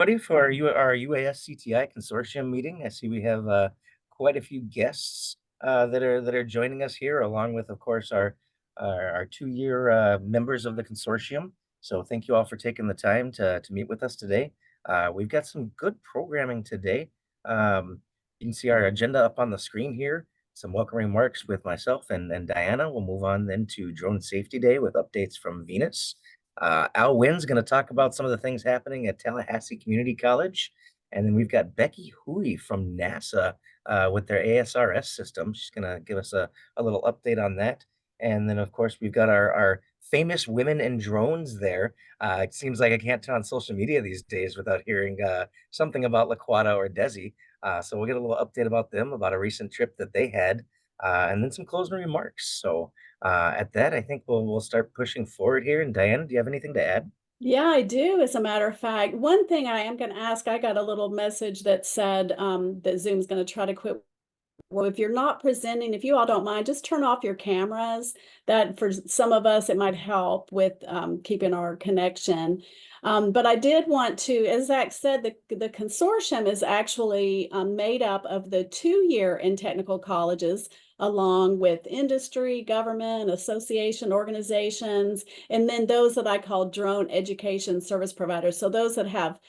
Buddy, for our UAS CTI consortium meeting. I see we have quite a few guests that are joining us here, along with, of course, our 2-year members of the consortium. So thank you all for taking the time to meet with us today. We've got some good programming today. You can see our agenda up on the screen here. Some welcome remarks with myself and Diana. We'll move on then to Drone Safety Day with updates from Venus. Al Wynn's going to talk about some of the things happening at Tallahassee Community College. And then we've got Becky Hui from NASA with their ASRS system. She's going to give us a little update on that. And then, of course, we've got our famous women in drones there. It seems like I can't turn on social media these days without hearing something about Laquata or Desi. So we'll get a little update about them, about a recent trip that they had, and then some closing remarks. So at that, I think we'll start pushing forward here. And Diana, do you have anything to add? Yeah, I do. As a matter of fact, one thing I am going to ask, I got a little message that said that Zoom's going to try to quit. Well, if you're not presenting, if you all don't mind, just turn off your cameras. That for some of us, it might help with keeping our connection. But I did want to, as Zach said, the consortium is actually made up of the 2-year in technical colleges, along with industry, government, association, organizations, and then those that I call drone education service providers. So those that have,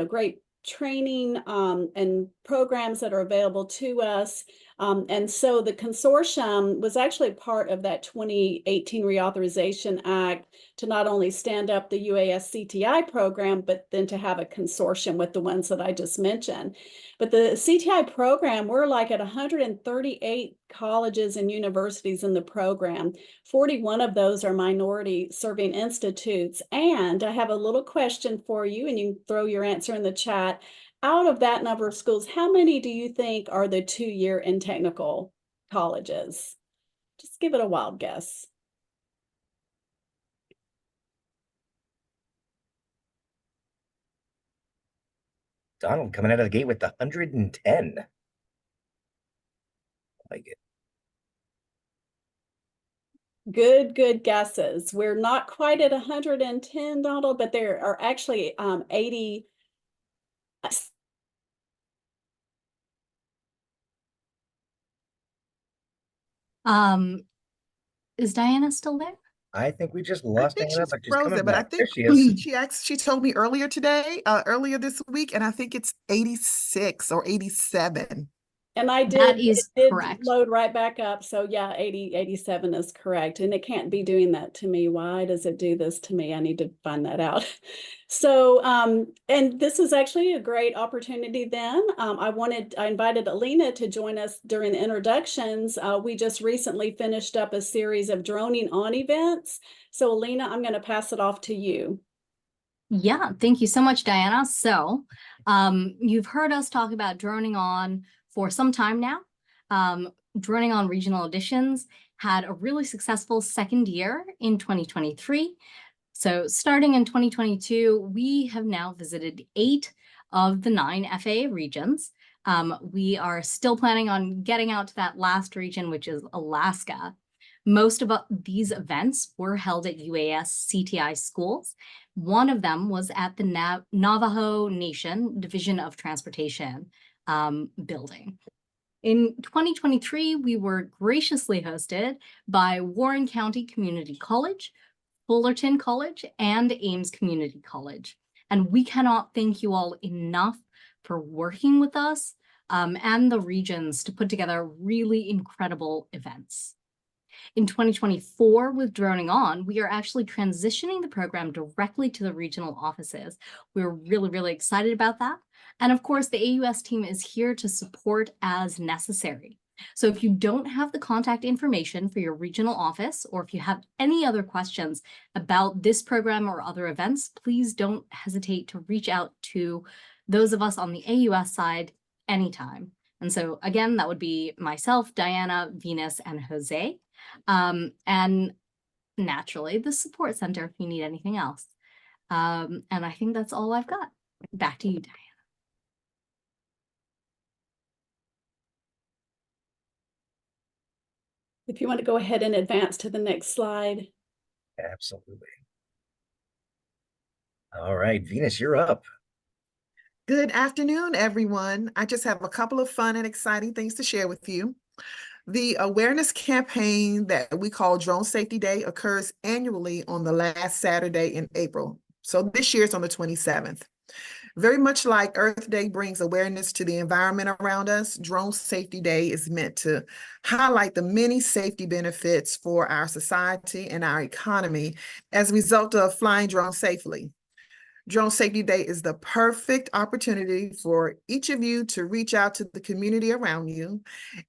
great training and programs that are available to us. And so the consortium was actually part of that 2018 Reauthorization Act to not only stand up the UAS CTI program, but then to have a consortium with the ones that I just mentioned. But the CTI program, we're like at 138 colleges and universities in the program. 41 of those are minority serving institutes. And I have a little question for you, and you can throw your answer in the chat. Out of that number of schools, how many do you think are the 2-year in technical colleges? Just give it a wild guess. Donald coming out of the gate with the 110. I like it. Good guesses. We're not quite at 110, Donald, but there are actually 80. Is Diana still there? I think we just I lost think Diana, she's but she's coming frozen, but I back. There think she is. she told me earlier this week, and I think it's 86 or 87. And I That did, is it did correct. load right back up. So yeah, 87 is correct. And it can't be doing that to me. Why does it do this to me? I need to find that out. So, and this is actually a great opportunity then. I invited Alina to join us during the introductions. We just recently finished up a series of droning on events. So Alina, I'm going to pass it off to you. Yeah, thank you so much, Diana. So you've heard us talk about droning on for some time now. Droning on regional editions had a really successful second year in 2023. So starting in 2022, we have now visited 8 of the 9 FAA regions. We are still planning on getting out to that last region, which is Alaska. Most of these events were held at UAS CTI schools. One of them was at the Navajo Nation Division of Transportation building. In 2023, we were graciously hosted by Warren County Community College, Fullerton College, and Ames Community College. And we cannot thank you all enough for working with us and the regions to put together really incredible events. In 2024, with Droning On, we are actually transitioning the program directly to the regional offices. We're really excited about that. And of course, the AUS team is here to support as necessary. So if you don't have the contact information for your regional office, or if you have any other questions about this program or other events, please don't hesitate to reach out to those of us on the AUS side anytime. And so again, that would be myself, Diana, Venus, and Jose. And naturally the support center if you need anything else. And I think that's all I've got. Back to you, Diana. If you want to go ahead and advance to the next slide. Absolutely. All right, Venus, you're up. Good afternoon, everyone. I just have a couple of fun and exciting things to share with you. The awareness campaign that we call Drone Safety Day occurs annually on the last Saturday in April. So this year it's on the 27th. Very much like Earth Day brings awareness to the environment around us, Drone Safety Day is meant to highlight the many safety benefits for our society and our economy as a result of flying drones safely. Drone Safety Day is the perfect opportunity for each of you to reach out to the community around you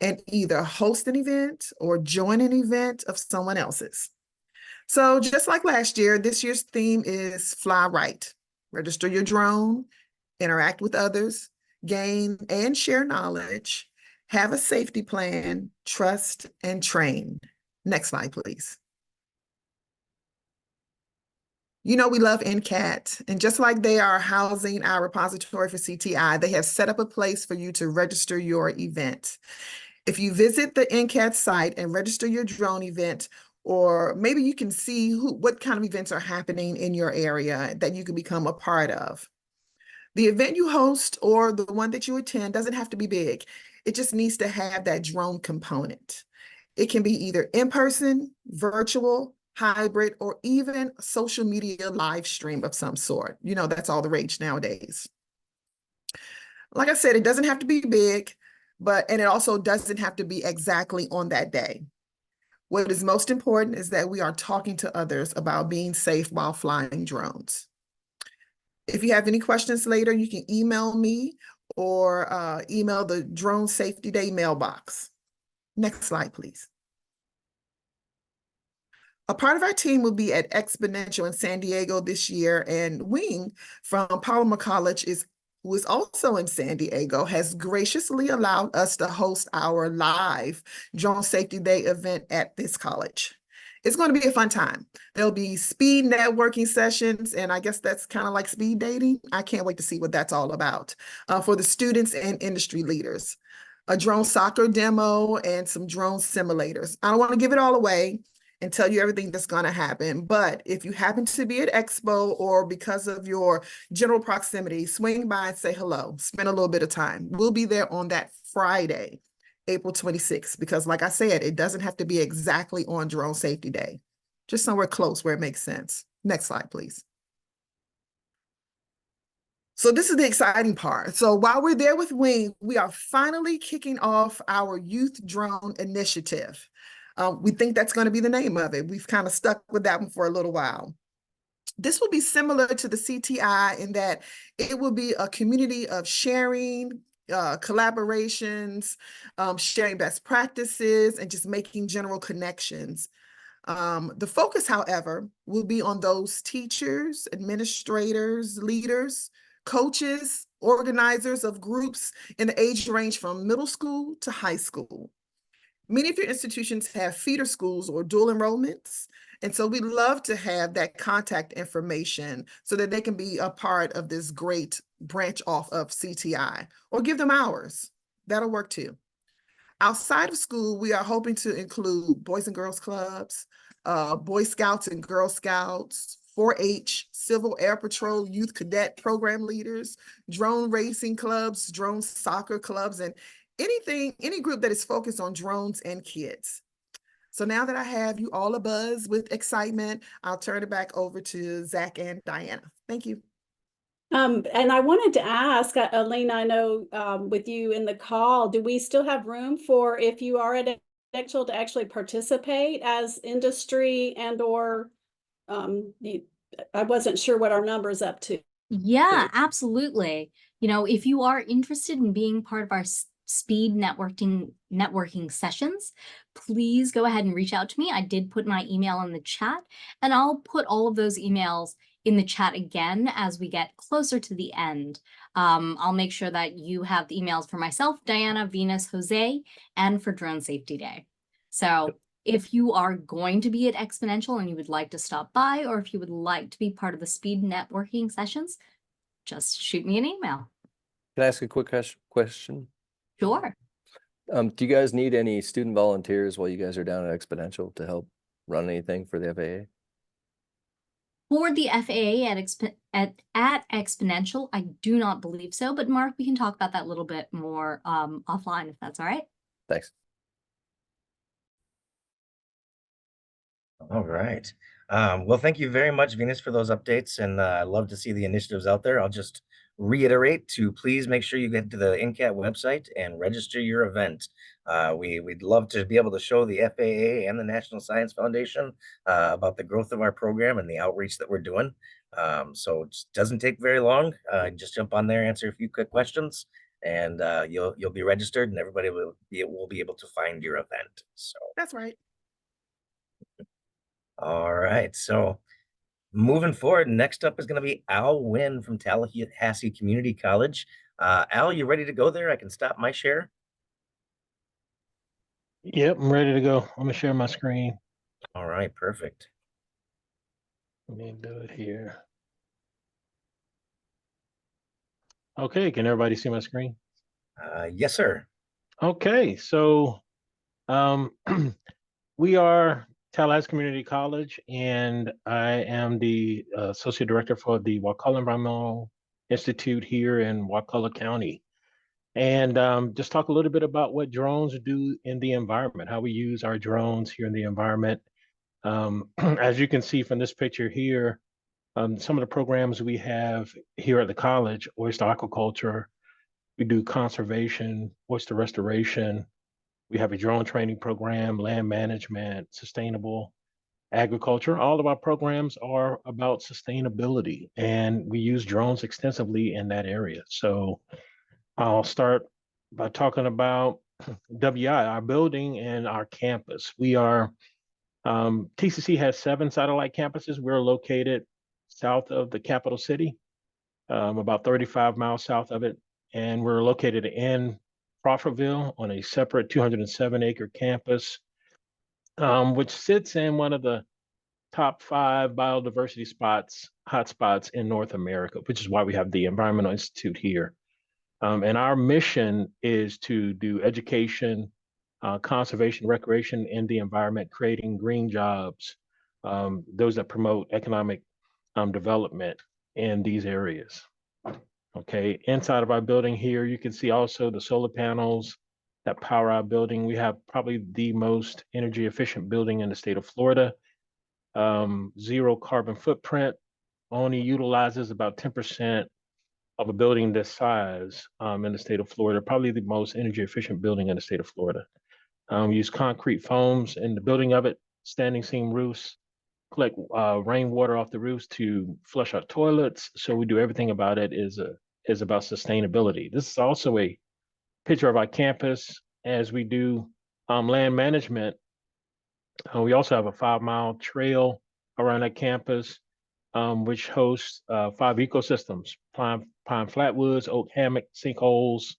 and either host an event or join an event of someone else's. So just like last year, this year's theme is Fly Right. Register your drone, interact with others, gain and share knowledge, have a safety plan, trust, and train. Next slide, please. You know, we love NCAT, and just like they are housing our repository for CTI, they have set up a place for you to register your event. If you visit the NCAT site and register your drone event, or maybe you can see what kind of events are happening in your area that you can become a part of. The event you host or the one that you attend doesn't have to be big. It just needs to have that drone component. It can be either in person, virtual, hybrid, or even social media live stream of some sort. You know, that's all the rage nowadays. Like I said, it doesn't have to be big, and it also doesn't have to be exactly on that day. What is most important is that we are talking to others about being safe while flying drones. If you have any questions later, you can email me or email the Drone Safety Day mailbox. Next slide, please. A part of our team will be at Exponential in San Diego this year, and Wing from Palmer College who is also in San Diego, has graciously allowed us to host our live Drone Safety Day event at this college. It's going to be a fun time. There'll be speed networking sessions, and I guess that's kind of like speed dating. I can't wait to see what that's all about for the students and industry leaders. A drone soccer demo and some drone simulators. I don't want to give it all away and tell you everything that's going to happen. But if you happen to be at Expo or because of your general proximity, swing by and say hello, spend a little bit of time. We'll be there on that Friday, April 26th, because like I said, it doesn't have to be exactly on Drone Safety Day, just somewhere close where it makes sense. Next slide, please. So this is the exciting part. So while we're there with Wing, we are finally kicking off our Youth Drone Initiative. We think that's going to be the name of it. We've kind of stuck with that one for a little while. This will be similar to the CTI in that it will be a community of sharing, collaborations, sharing best practices, and just making general connections. The focus, however, will be on those teachers, administrators, leaders, coaches, organizers of groups in the age range from middle school to high school. Many of your institutions have feeder schools or dual enrollments. And so we love to have that contact information so that they can be a part of this great branch off of CTI, or give them hours. That'll work too. Outside of school, we are hoping to include Boys and Girls Clubs, Boy Scouts and Girl Scouts, 4-H, Civil Air Patrol, Youth Cadet Program leaders, drone racing clubs, drone soccer clubs, and any group that is focused on drones and kids. So now that I have you all abuzz with excitement, I'll turn it back over to Zach and Diana. Thank you. And I wanted to ask, Alina, I know with you in the call, do we still have room for, if you are at Exponential, to actually participate as industry and or I wasn't sure what our number's up to. Yeah, absolutely. You know, if you are interested in being part of our speed networking sessions, please go ahead and reach out to me. I did put my email in the chat, and I'll put all of those emails in the chat again as we get closer to the end. I'll make sure that you have the emails for myself, Diana, Venus, Jose, and for Drone Safety Day. So if you are going to be at Exponential and you would like to stop by, or if you would like to be part of the speed networking sessions, just shoot me an email. Can I ask a quick question? Sure. Do you guys need any student volunteers while you guys are down at Exponential to help run anything for the FAA? For the FAA at Exponential, I do not believe so, but Mark, we can talk about that a little bit more offline if that's all right. Thanks. All right. Well, thank you very much, Venus, for those updates, and I love to see the initiatives out there. I'll just reiterate to please make sure you get to the NCAT website and register your event. We'd love to be able to show the FAA and the National Science Foundation about the growth of our program and the outreach that we're doing. So it doesn't take very long. Just jump on there, answer a few quick questions, and you'll be registered, and everybody will be able to find your event. So That's right. all right. So moving forward, next up is going to be Al Wynn from Tallahassee Community College. Al, you ready to go there? I can stop my share. Yep, I'm ready to go. I'm gonna share my screen. All right, perfect. Let me do it here. Okay, can everybody see my screen? Yes, sir. Okay, so um, we are Tallahassee Community College, and I am the Associate Director for the Wakulla Environmental Institute here in Wakulla County. And just talk a little bit about what drones do in the environment, how we use our drones here in the environment. As you can see from this picture here, some of the programs we have here at the college: oyster aquaculture, we do conservation, oyster restoration, we have a drone training program, land management, sustainable agriculture. All of our programs are about sustainability, and we use drones extensively in that area. So I'll start by talking about WI, our building and our campus. We are TCC has 7 satellite campuses. We're located south of the capital city, about 35 miles south of it. And we're located in Crawfordville on a separate 207-acre campus, which sits in one of the top 5 biodiversity hotspots in North America, which is why we have the Environmental Institute here. And our mission is to do education, conservation, recreation in the environment, creating green jobs, those that promote economic development in these areas. Okay, inside of our building here, you can see also the solar panels that power our building. We have probably the most energy efficient building in the state of Florida. 0 carbon footprint, only utilizes about 10% of a building this size in the state of Florida, probably the most energy efficient building in the state of Florida. We use concrete foams in the building of it, standing seam roofs, collect rainwater off the roofs to flush our toilets. So we do everything about it is about sustainability. This is also a picture of our campus as we do land management. We also have a 5-mile trail around that campus, which hosts 5 ecosystems: pine flatwoods, oak hammock, sinkholes,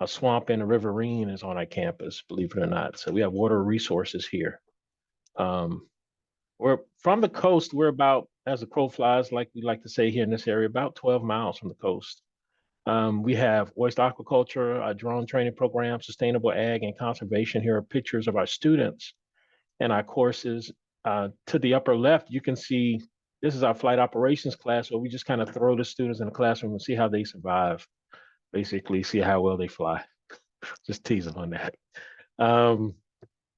a swamp, and a riverine is on our campus, believe it or not. So we have water resources here. We're from the coast. We're about, as the crow flies, like we like to say here in this area, about 12 miles from the coast. We have oyster aquaculture, a drone training program, sustainable ag and conservation. Here are pictures of our students and our courses. To the upper left, you can see this is our flight operations class, where we just kind of throw the students in the classroom and see how they survive. Basically, see how well they fly. Just teasing on that.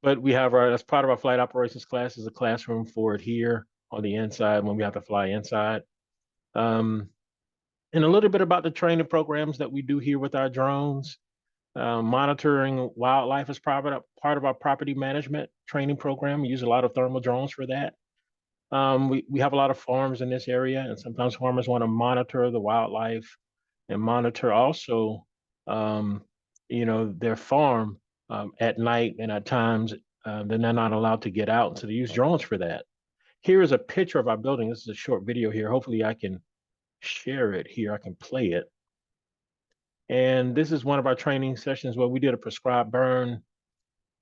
But we have as part of our flight operations class is a classroom for it here on the inside when we have to fly inside. And a little bit about the training programs that we do here with our drones. Monitoring wildlife is part of our property management training program. We use a lot of thermal drones for that. We have a lot of farms in this area, and sometimes farmers want to monitor the wildlife and monitor also, their farm at night, and at times then they're not allowed to get out. So they use drones for that. Here is a picture of our building. This is a short video here. Hopefully I can share it here. I can play it. And this is one of our training sessions where we did a prescribed burn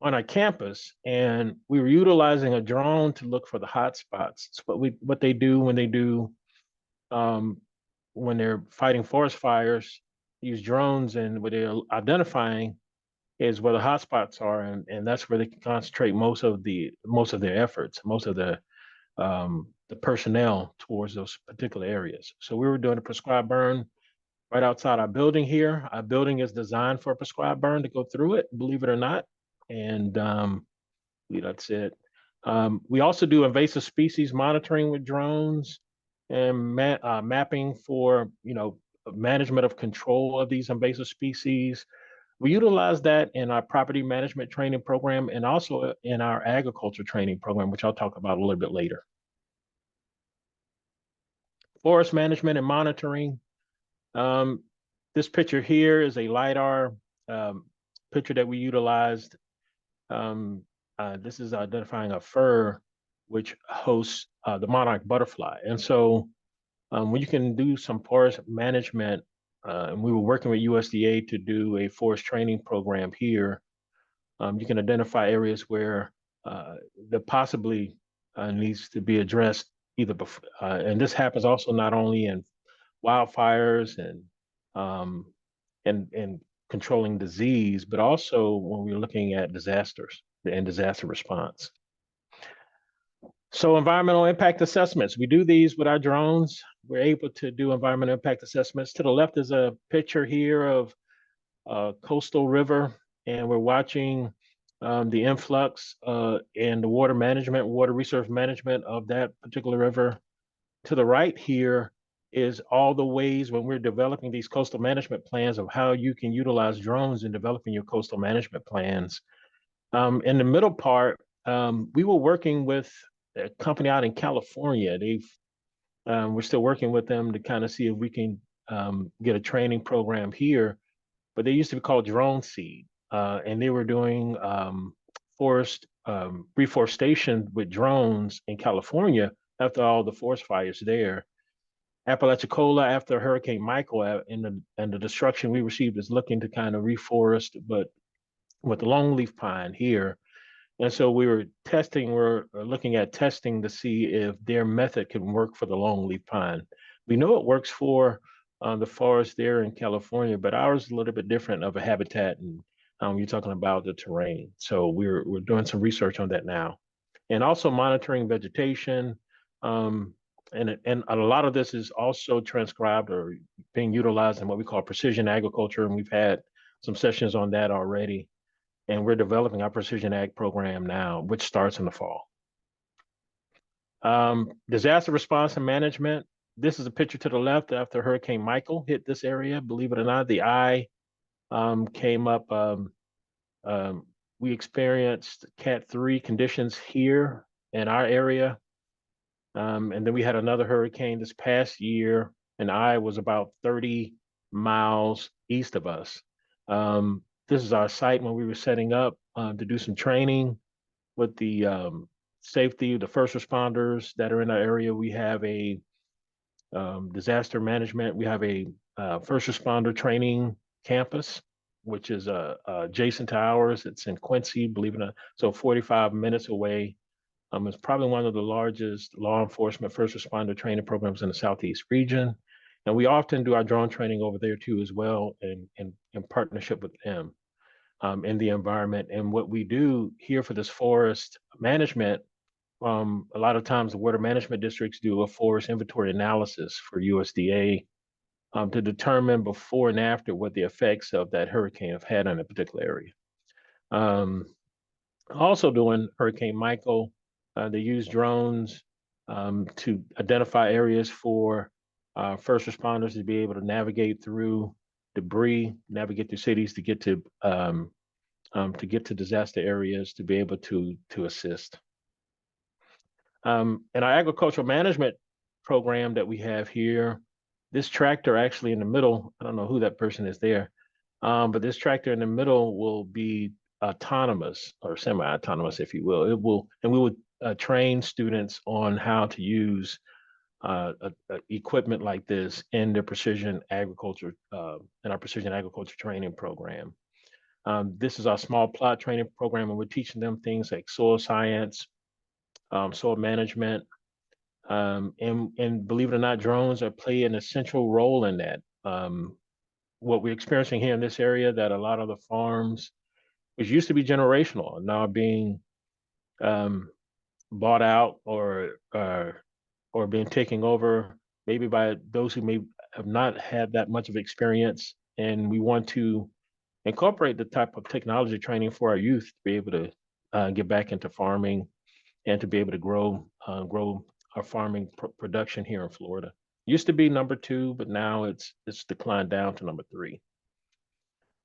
on our campus, and we were utilizing a drone to look for the hot spots. It's what they do when they're fighting forest fires, use drones, and what they're identifying is where the hot spots are, and that's where they can concentrate most of their efforts, most of the the personnel towards those particular areas. So we were doing a prescribed burn right outside our building here. Our building is designed for a prescribed burn to go through it, believe it or not. And that's it. We also do invasive species monitoring with drones and mapping for, management of control of these invasive species. We utilize that in our property management training program and also in our agriculture training program, which I'll talk about a little bit later. Forest management and monitoring. This picture here is a LiDAR picture that we utilized. This is identifying a fir which hosts the monarch butterfly. And so when you can do some forest management, and we were working with USDA to do a forest training program here, you can identify areas where that possibly needs to be addressed either before, and this happens also not only in wildfires and controlling disease, but also when we're looking at disasters and disaster response. So environmental impact assessments, we do these with our drones. We're able to do environmental impact assessments. To the left is a picture here of a coastal river, and we're watching the influx and the water management, water resource management of that particular river. To the right here is all the ways when we're developing these coastal management plans of how you can utilize drones in developing your coastal management plans. In the middle part, we were working with a company out in California. We're still working with them to kind of see if we can get a training program here, but they used to be called Drone Seed, and they were doing forest reforestation with drones in California after all the forest fires there. Apalachicola, after Hurricane Michael and the destruction we received, is looking to kind of reforest, but with the longleaf pine here. And so we're looking at testing to see if their method can work for the longleaf pine. We know it works for the forest there in California, but ours is a little bit different of a habitat, and you're talking about the terrain. So we're doing some research on that now, and also monitoring vegetation. And a lot of this is also transcribed or being utilized in what we call precision agriculture, and we've had some sessions on that already. And we're developing our precision ag program now, which starts in the fall. Disaster response and management. This is a picture to the left after Hurricane Michael hit this area. Believe it or not, the eye came up. We experienced Cat 3 conditions here in our area. And then we had another hurricane this past year, and I was about 30 miles east of us. This is our site when we were setting up to do some training with the safety, the first responders that are in our area. We have a disaster management. We have a first responder training campus, which is adjacent to ours. It's in Quincy, believe it or not, so 45 minutes away. It's probably one of the largest law enforcement first responder training programs in the Southeast region. And we often do our drone training over there too as well, in partnership with them in the environment. And what we do here for this forest management, a lot of times the water management districts do a forest inventory analysis for USDA to determine before and after what the effects of that hurricane have had on a particular area. Also during Hurricane Michael, they use drones to identify areas for first responders to be able to navigate through debris, navigate through cities to get to disaster areas to be able to assist. In our agricultural management program that we have here, this tractor actually in the middle, I don't know who that person is there, but this tractor in the middle will be autonomous or semi-autonomous, if you will. And we would train students on how to use equipment like this in their precision agriculture, in our precision agriculture training program. This is our small plot training program, and we're teaching them things like soil science, soil management, and believe it or not, drones play an essential role in that. What we're experiencing here in this area, that a lot of the farms, which used to be generational, are now being bought out or being taken over maybe by those who may have not had that much of experience. And we want to incorporate the type of technology training for our youth to be able to get back into farming and to be able to grow our farming production here in Florida. Used to be number 2, but now it's declined down to number 3.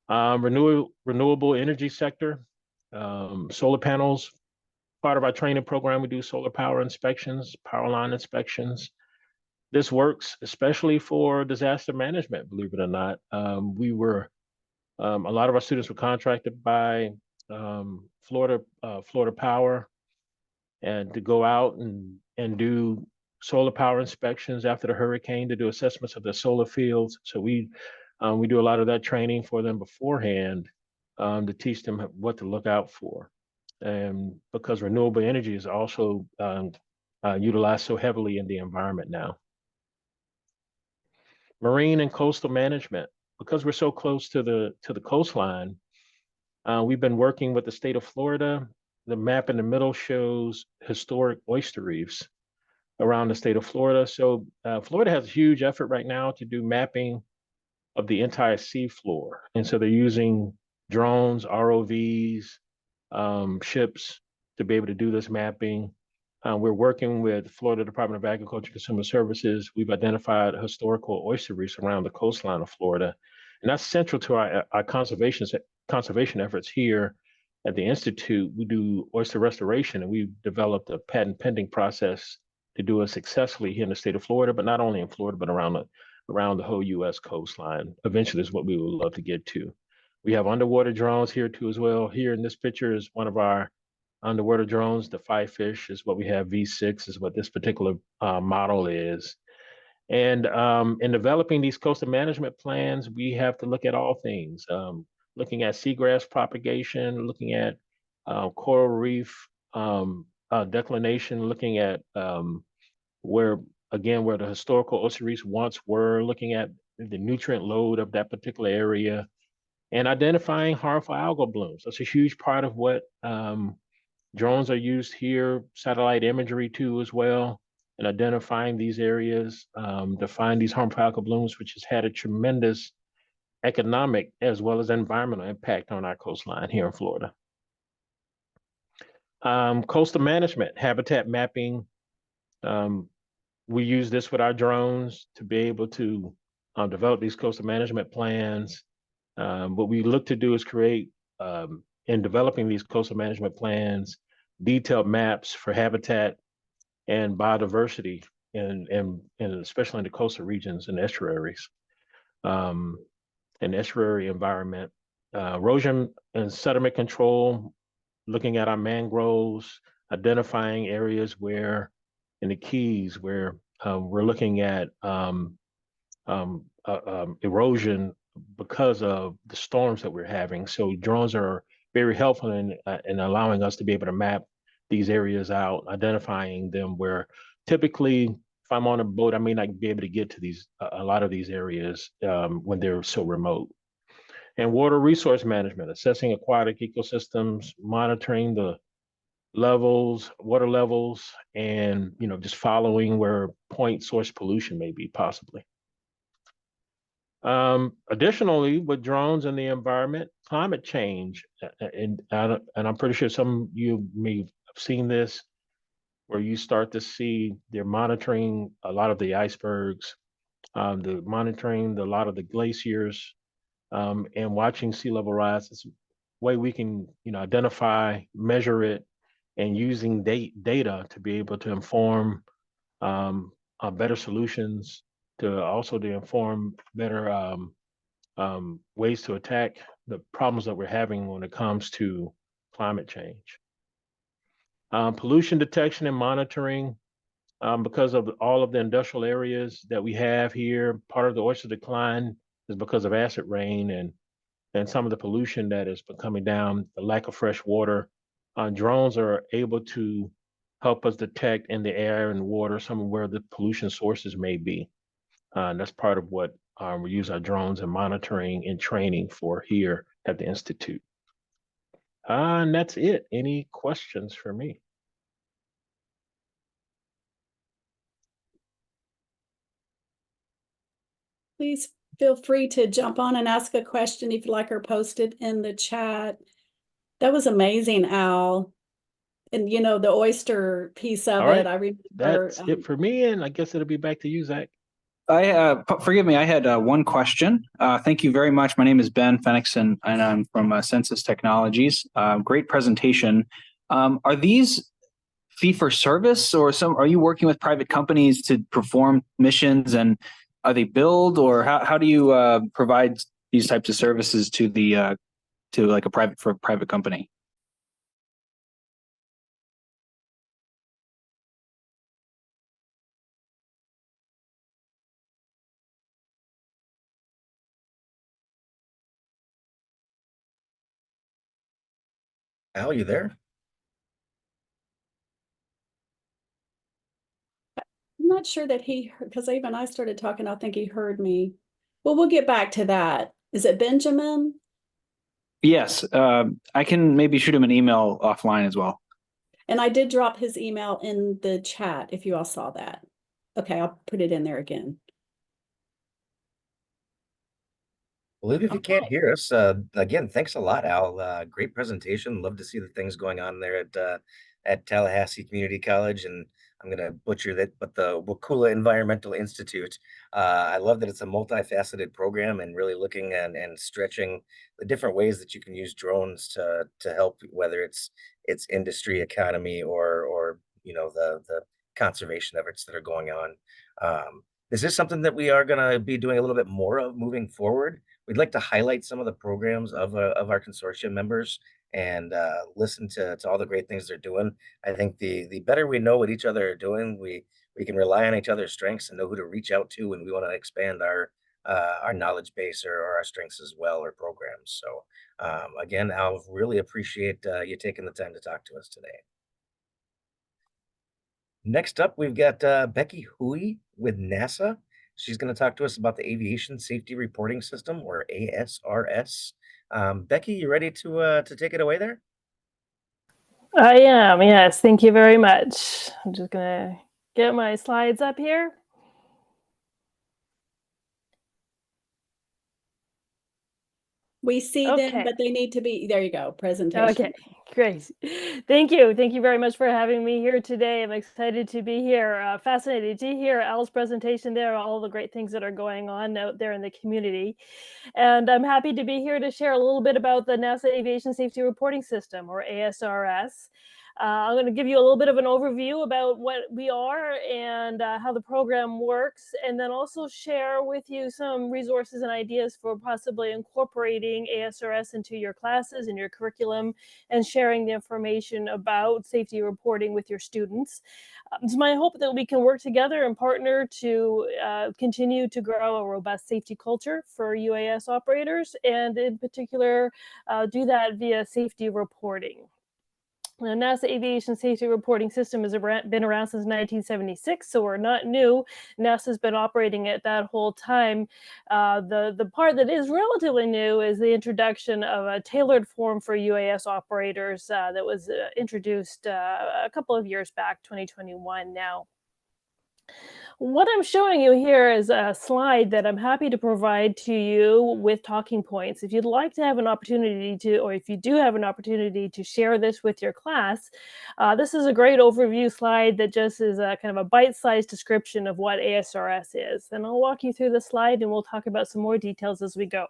Renewable energy sector, solar panels. Part of our training program, we do solar power inspections, power line inspections. This works especially for disaster management, believe it or not. A lot of our students were contracted by Florida Power and to go out and do solar power inspections after the hurricane to do assessments of the solar fields. So we do a lot of that training for them beforehand to teach them what to look out for. And because renewable energy is also utilized so heavily in the environment now. Marine and coastal management, because we're so close to the coastline, we've been working with the state of Florida. The map in the middle shows historic oyster reefs around the state of Florida. So Florida has a huge effort right now to do mapping of the entire seafloor. And so they're using drones, ROVs, ships to be able to do this mapping. We're working with Florida Department of Agriculture and Consumer Services. We've identified historical oyster reefs around the coastline of Florida. And that's central to our conservation efforts here at the Institute. We do oyster restoration, and we've developed a patent pending process to do it successfully here in the state of Florida, but not only in Florida, but around the whole U.S. coastline. Eventually is what we would love to get to. We have underwater drones here too as well. Here in this picture is one of our underwater drones. The Firefish is what we have. V6 is what this particular model is. And in developing these coastal management plans, we have to look at all things, looking at seagrass propagation, looking at coral reef declination, looking at where the historical oyster reefs once were, looking at the nutrient load of that particular area, and identifying harmful algal blooms. That's a huge part of what drones are used here, satellite imagery too as well, and identifying these areas to find these harmful algal blooms, which has had a tremendous economic as well as environmental impact on our coastline here in Florida. Coastal management, habitat mapping. We use this with our drones to be able to develop these coastal management plans. What we look to do is create, in developing these coastal management plans, detailed maps for habitat and biodiversity, and especially in the coastal regions and estuaries, and estuary environment. Erosion and sediment control, looking at our mangroves, identifying areas where in the Keys where we're looking at erosion because of the storms that we're having. So drones are very helpful in allowing us to be able to map these areas out, identifying them where typically if I'm on a boat, I may not be able to get to a lot of these areas when they're so remote. And water resource management, assessing aquatic ecosystems, monitoring the water levels, and just following where point source pollution may be possibly. Additionally, with drones in the environment, climate change, and I'm pretty sure some of you may have seen this, where you start to see they're monitoring a lot of the icebergs, they're monitoring a lot of the glaciers, and watching sea level rise. It's a way we can identify, measure it, and using data to be able to inform better solutions, to inform better ways to attack the problems that we're having when it comes to climate change. Pollution detection and monitoring, because of all of the industrial areas that we have here, part of the oyster decline is because of acid rain and some of the pollution that has been coming down, the lack of fresh water. Drones are able to help us detect in the air and water some of where the pollution sources may be. And that's part of what we use our drones and monitoring and training for here at the Institute. And that's it. Any questions for me? please feel free to jump on and ask a question if you'd like, or post it in the chat. That was amazing, Al. And you know, the oyster piece of All right, it, I remember. that's it for me, and I guess it'll be back to you, Zach. Forgive me, I had one question. Thank you very much. My name is Ben Fenixon, and I'm from Census Technologies. Great presentation. Are these fee for service, or are you working with private companies to perform missions, and are they billed, or how do you provide these types of services to the to like a private company? Al, you there? I'm not sure that he heard, because even I started talking, I think he heard me. Well, we'll get back to that. Is it Benjamin? Yes, I can maybe shoot him an email offline as well. And I did drop his email in the chat if you all saw that. Okay, I'll put it in there again. Well, even if you can't hear us, again, thanks a lot, Al. Great presentation. Love to see the things going on there at Tallahassee Community College, and I'm gonna butcher that, but the Wakula Environmental Institute. I love that it's a multifaceted program and really looking and stretching the different ways that you can use drones to help, whether it's industry, economy, or you know the conservation efforts that are going on. This is something that we are gonna be doing a little bit more of moving forward. We'd like to highlight some of the programs of our consortium members and listen to all the great things they're doing. I think the better we know what each other are doing, we can rely on each other's strengths and know who to reach out to when we want to expand our knowledge base or our strengths as well, or programs. So again, I'll really appreciate you taking the time to talk to us today. Next up, we've got Becky Hui with NASA. She's going to talk to us about the Aviation Safety Reporting System, or ASRS. Becky, you ready to take it away there? I am, yes. Thank you very much. I'm just gonna get my slides up here. We see them, Okay. but they need to be, there you go, presentation. Okay, great. Thank you. Thank you very much for having me here today. I'm excited to be here. Fascinated to hear Al's presentation there, all the great things that are going on out there in the community. And I'm happy to be here to share a little bit about the NASA Aviation Safety Reporting System, or ASRS. I'm going to give you a little bit of an overview about what we are and how the program works, and then also share with you some resources and ideas for possibly incorporating ASRS into your classes and your curriculum, and sharing the information about safety reporting with your students. It's my hope that we can work together and partner to continue to grow a robust safety culture for UAS operators, and in particular, do that via safety reporting. The NASA Aviation Safety Reporting System has been around since 1976, so we're not new. NASA's been operating it that whole time. The part that is relatively new is the introduction of a tailored form for UAS operators that was introduced a couple of years back, 2021 now. What I'm showing you here is a slide that I'm happy to provide to you with talking points. If you'd like to have an opportunity to, or if you do have an opportunity to share this with your class, this is a great overview slide that just is a kind of a bite-sized description of what ASRS is. And I'll walk you through the slide and we'll talk about some more details as we go.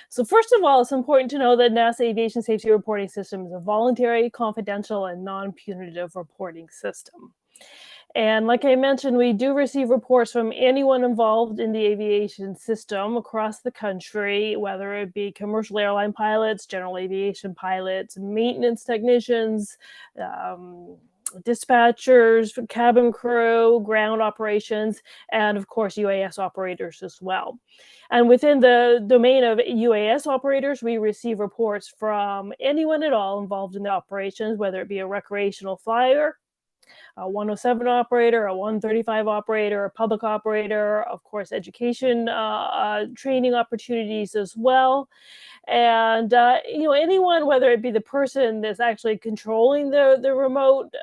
So first of all, it's important to know that NASA Aviation Safety Reporting System is a voluntary, confidential, and non-punitive reporting system. And like I mentioned, we do receive reports from anyone involved in the aviation system across the country, whether it be commercial airline pilots, general aviation pilots, maintenance technicians, dispatchers, cabin crew, ground operations, and of course, UAS operators as well. And within the domain of UAS operators, we receive reports from anyone at all involved in the operations, whether it be a recreational flyer, a 107 operator, a 135 operator, a public operator, of course, education training opportunities as well. And anyone, whether it be the person that's actually controlling the remote,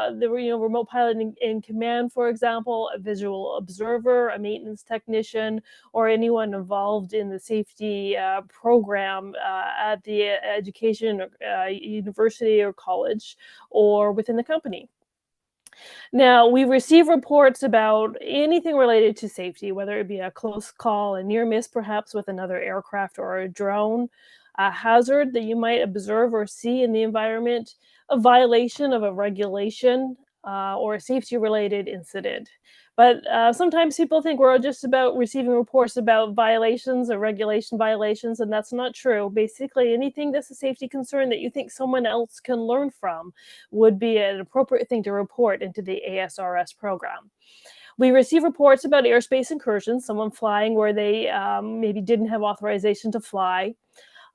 remote pilot in command, for example, a visual observer, a maintenance technician, or anyone involved in the safety program at the education university or college or within the company. Now, we receive reports about anything related to safety, whether it be a close call, a near miss, perhaps with another aircraft or a drone, a hazard that you might observe or see in the environment, a violation of a regulation, or a safety related incident. But sometimes people think we're just about receiving reports about violations or regulation violations, and that's not true. Basically, anything that's a safety concern that you think someone else can learn from would be an appropriate thing to report into the ASRS program. We receive reports about airspace incursions, someone flying where they maybe didn't have authorization to fly.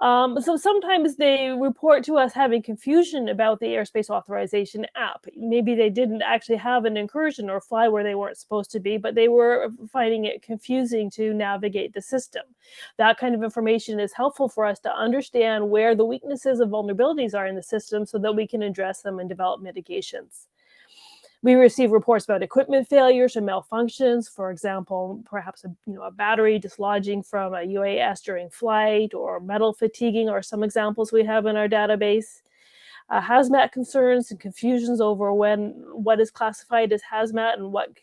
So sometimes they report to us having confusion about the airspace authorization app. Maybe they didn't actually have an incursion or fly where they weren't supposed to be, but they were finding it confusing to navigate the system. That kind of information is helpful for us to understand where the weaknesses and vulnerabilities are in the system so that we can address them and develop mitigations. We receive reports about equipment failures or malfunctions, for example, perhaps a battery dislodging from a UAS during flight, or metal fatiguing are some examples we have in our database. Hazmat concerns and confusions over what is classified as hazmat and what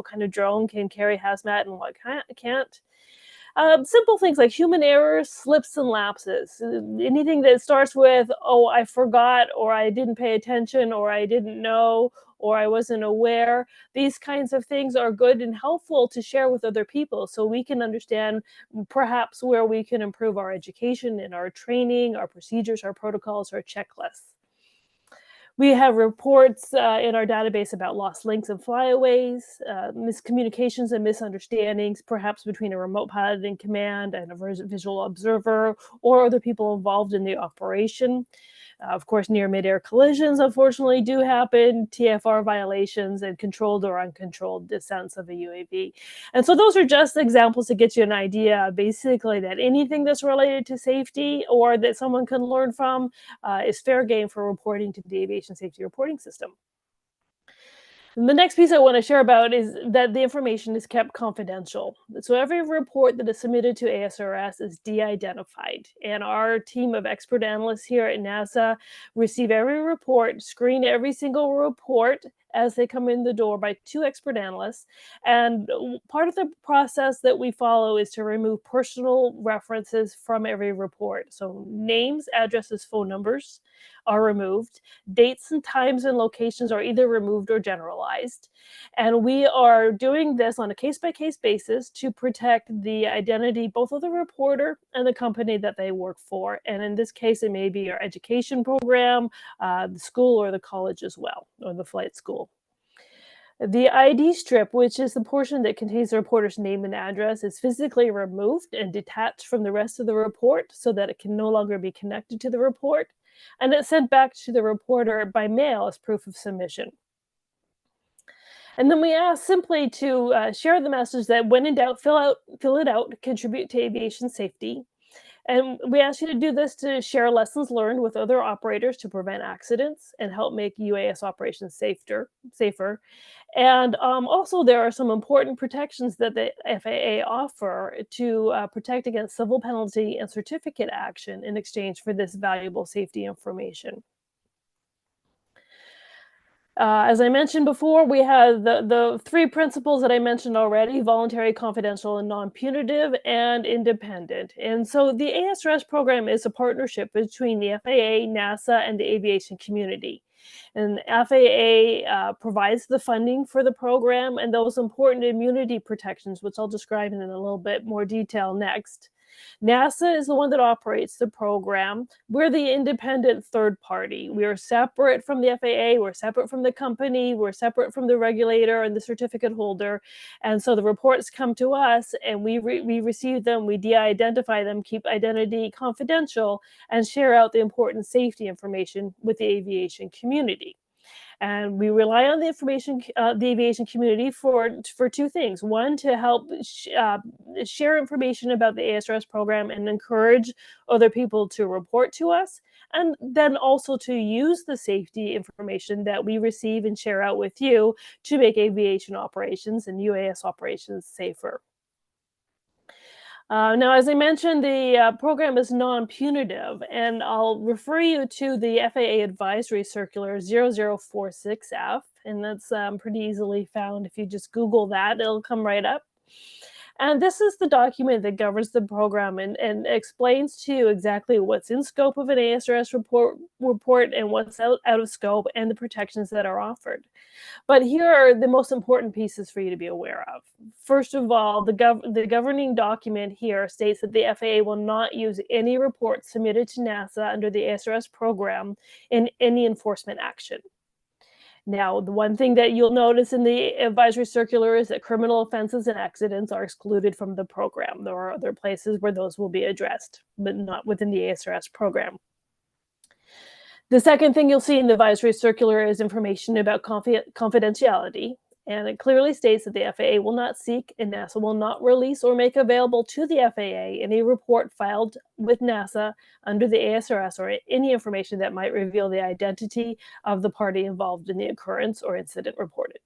kind of drone can carry hazmat and what can't. Simple things like human errors, slips, and lapses. Anything that starts with, oh, I forgot, or I didn't pay attention, or I didn't know, or I wasn't aware. These kinds of things are good and helpful to share with other people so we can understand perhaps where we can improve our education and our training, our procedures, our protocols, our checklists. We have reports in our database about lost links and flyaways, miscommunications and misunderstandings, perhaps between a remote pilot in command and a visual observer or other people involved in the operation. Of course, near mid-air collisions unfortunately do happen, TFR violations, and controlled or uncontrolled descents of a UAV. And so those are just examples to get you an idea, basically, that anything that's related to safety or that someone can learn from is fair game for reporting to the Aviation Safety Reporting System. And the next piece I want to share about is that the information is kept confidential. So every report that is submitted to ASRS is de-identified, and our team of expert analysts here at NASA receive every report, screen every single report as they come in the door by 2 expert analysts. And part of the process that we follow is to remove personal references from every report. So names, addresses, phone numbers are removed. Dates and times and locations are either removed or generalized. And we are doing this on a case-by-case basis to protect the identity both of the reporter and the company that they work for. And in this case, it may be our education program, the school, or the college as well, or the flight school. The ID strip, which is the portion that contains the reporter's name and address, is physically removed and detached from the rest of the report so that it can no longer be connected to the report, and it's sent back to the reporter by mail as proof of submission. And then we ask simply to share the message that when in doubt, fill it out, contribute to aviation safety. And we ask you to do this to share lessons learned with other operators to prevent accidents and help make UAS operations safer. And also, there are some important protections that the FAA offer to protect against civil penalty and certificate action in exchange for this valuable safety information. As I mentioned before, we have the 3 principles that I mentioned already: voluntary, confidential, and non-punitive, and independent. And so the ASRS program is a partnership between the FAA, NASA, and the aviation community. And FAA provides the funding for the program and those important immunity protections, which I'll describe in a little bit more detail next. NASA is the one that operates the program. We're the independent third party. We are separate from the FAA, we're separate from the company, we're separate from the regulator and the certificate holder. And so the reports come to us and we receive them, we de-identify them, keep identity confidential, and share out the important safety information with the aviation community. And we rely on the the aviation community for two things. One, to help share information about the ASRS program and encourage other people to report to us, and then also to use the safety information that we receive and share out with you to make aviation operations and UAS operations safer. Now, as I mentioned, the program is non-punitive, and I'll refer you to the FAA Advisory Circular 0046F, and that's pretty easily found. If you just Google that, it'll come right up. And this is the document that governs the program and explains to you exactly what's in scope of an ASRS report and what's out of scope and the protections that are offered. But here are the most important pieces for you to be aware of. First of all, the governing document here states that the FAA will not use any report submitted to NASA under the ASRS program in any enforcement action. Now, the one thing that you'll notice in the advisory circular is that criminal offenses and accidents are excluded from the program. There are other places where those will be addressed, but not within the ASRS program. The second thing you'll see in the advisory circular is information about confidentiality, and it clearly states that the FAA will not seek and NASA will not release or make available to the FAA any report filed with NASA under the ASRS or any information that might reveal the identity of the party involved in the occurrence or incident reported.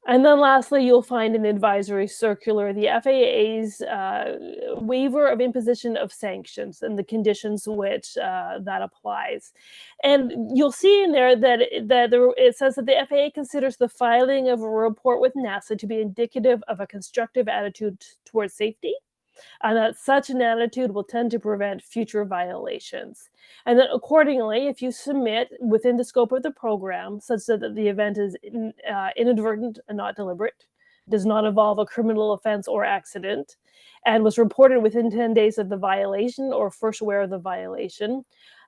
And then lastly, you'll find in the advisory circular the FAA's waiver of imposition of sanctions and the conditions which that applies. And you'll see in there that it says that the FAA considers the filing of a report with NASA to be indicative of a constructive attitude towards safety, and that such an attitude will tend to prevent future violations. And then accordingly, if you submit within the scope of the program such that the event is inadvertent and not deliberate, does not involve a criminal offense or accident, and was reported within 10 days of the violation or first aware of the violation,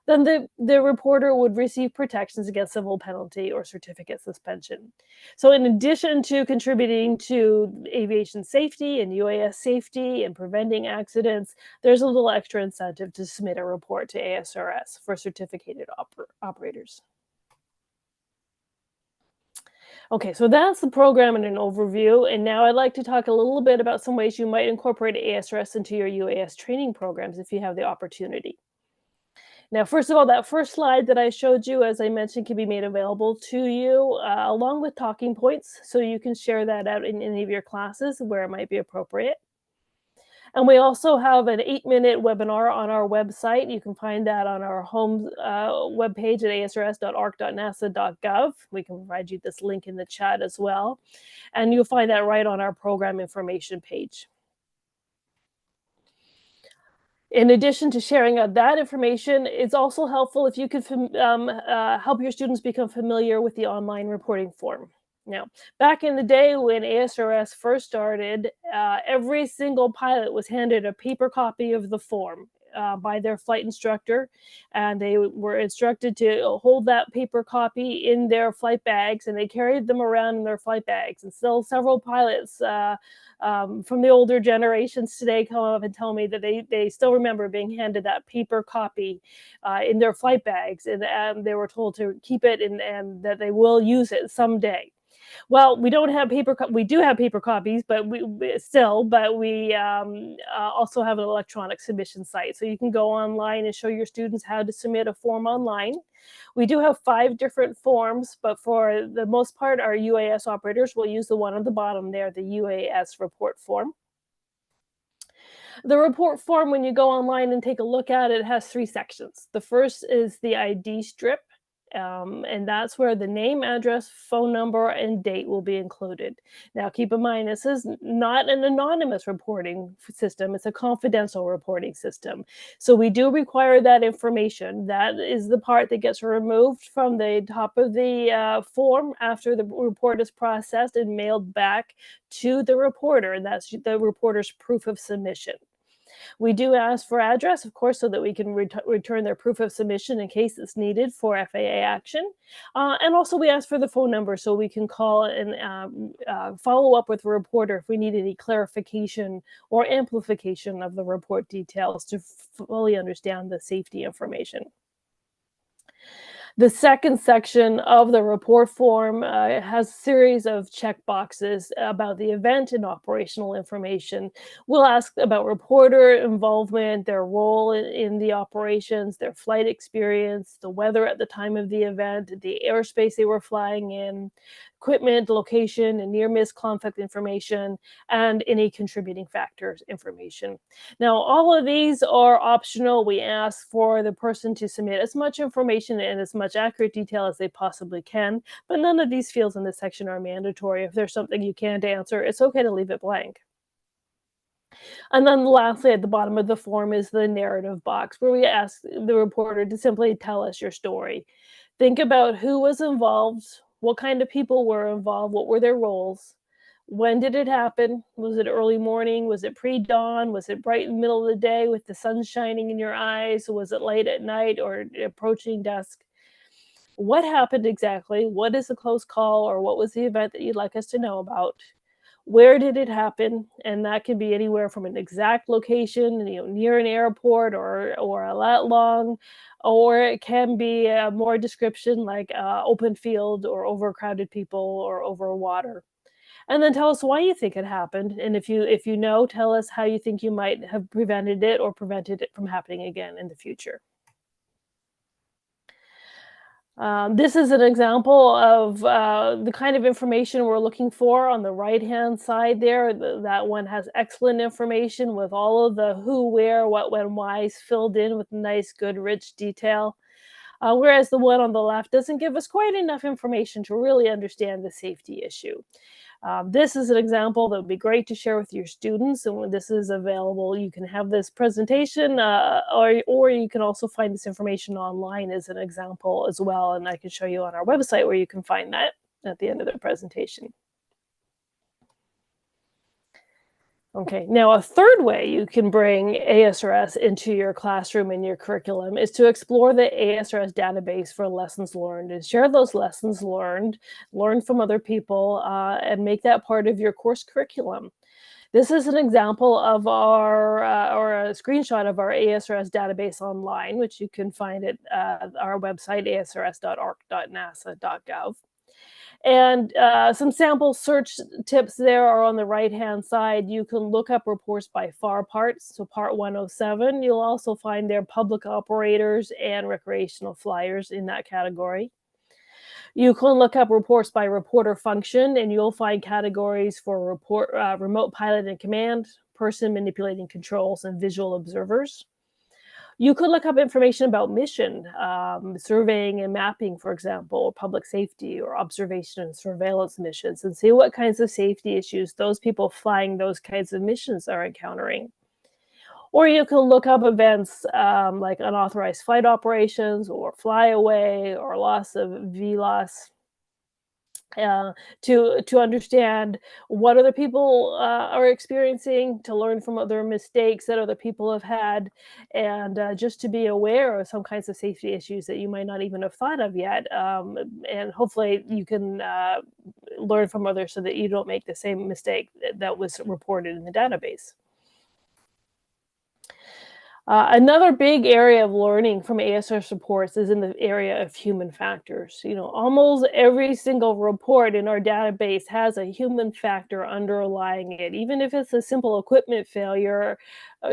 then the reporter would receive protections against civil penalty or certificate suspension. So in addition to contributing to aviation safety and UAS safety and preventing accidents, there's a little extra incentive to submit a report to ASRS for certificated operators. Okay, so that's the program in an overview, and now I'd like to talk a little bit about some ways you might incorporate ASRS into your UAS training programs if you have the opportunity. Now, first of all, that first slide that I showed you, as I mentioned, can be made available to you along with talking points, so you can share that out in any of your classes where it might be appropriate. And we also have an 8-minute webinar on our website. You can find that on our home webpage at asrs.arc.nasa.gov. We can provide you this link in the chat as well. And you'll find that right on our program information page. In addition to sharing out that information, it's also helpful if you could help your students become familiar with the online reporting form. Now, back in the day when ASRS first started, every single pilot was handed a paper copy of the form by their flight instructor, and they were instructed to hold that paper copy in their flight bags, and they carried them around in their flight bags. And still several pilots from the older generations today come up and tell me that they still remember being handed that paper copy in their flight bags, and they were told to keep it and that they will use it someday. Well, we don't have we do have paper copies, but we also have an electronic submission site. So you can go online and show your students how to submit a form online. We do have 5 different forms, but for the most part, our UAS operators will use the one on the bottom there, the UAS report form. The report form, when you go online and take a look at it, has 3 sections. The first is the ID strip. And that's where the name, address, phone number, and date will be included. Now, keep in mind, this is not an anonymous reporting system. It's a confidential reporting system. So we do require that information. That is the part that gets removed from the top of the form after the report is processed and mailed back to the reporter. And that's the reporter's proof of submission. We do ask for address, of course, so that we can return their proof of submission in case it's needed for FAA action. And also we ask for the phone number so we can call and follow up with the reporter if we need any clarification or amplification of the report details to fully understand the safety information. The second section of the report form has a series of check boxes about the event and operational information. We'll ask about reporter involvement, their role in the operations, their flight experience, the weather at the time of the event, the airspace they were flying in, equipment, location, and near miss conflict information, and any contributing factors information. Now, all of these are optional. We ask for the person to submit as much information and as much accurate detail as they possibly can, but none of these fields in this section are mandatory. If there's something you can't answer, it's okay to leave it blank. And then lastly, at the bottom of the form is the narrative box where we ask the reporter to simply tell us your story. Think about who was involved, what kind of people were involved, what were their roles, when did it happen? Was it early morning? Was it pre-dawn? Was it bright in the middle of the day with the sun shining in your eyes? Was it late at night or approaching dusk? What happened exactly? What is a close call, or what was the event that you'd like us to know about? Where did it happen? And that can be anywhere from an exact location, near an airport or a lot long, or it can be more description like open field or overcrowded people or over water. And then tell us why you think it happened, and if you know, tell us how you think you might have prevented it or prevented it from happening again in the future. This is an example of the kind of information we're looking for on the right-hand side there. That one has excellent information with all of the who, where, what, when, whys filled in with nice, good, rich detail. Whereas the one on the left doesn't give us quite enough information to really understand the safety issue. This is an example that would be great to share with your students, and when this is available, you can have this presentation, or you can also find this information online as an example as well, and I can show you on our website where you can find that at the end of the presentation. Okay, now a third way you can bring ASRS into your classroom and your curriculum is to explore the ASRS database for lessons learned and share those lessons learned, learn from other people, and make that part of your course curriculum. This is an example of or a screenshot of our ASRS database online, which you can find at our website, asrs.arc.nasa.gov. And some sample search tips there are on the right-hand side. You can look up reports by FAR parts, so Part 107. You'll also find their public operators and recreational flyers in that category. You can look up reports by reporter function, and you'll find categories for remote pilot and command, person manipulating controls, and visual observers. You could look up information about mission, surveying and mapping, for example, or public safety or observation and surveillance missions, and see what kinds of safety issues those people flying those kinds of missions are encountering. Or you can look up events like unauthorized flight operations or flyaway or loss of VLOS, to understand what other people are experiencing, to learn from other mistakes that other people have had, and just to be aware of some kinds of safety issues that you might not even have thought of yet. And hopefully you can learn from others so that you don't make the same mistake that was reported in the database. Another big area of learning from ASRS reports is in the area of human factors. Almost every single report in our database has a human factor underlying it. Even if it's a simple equipment failure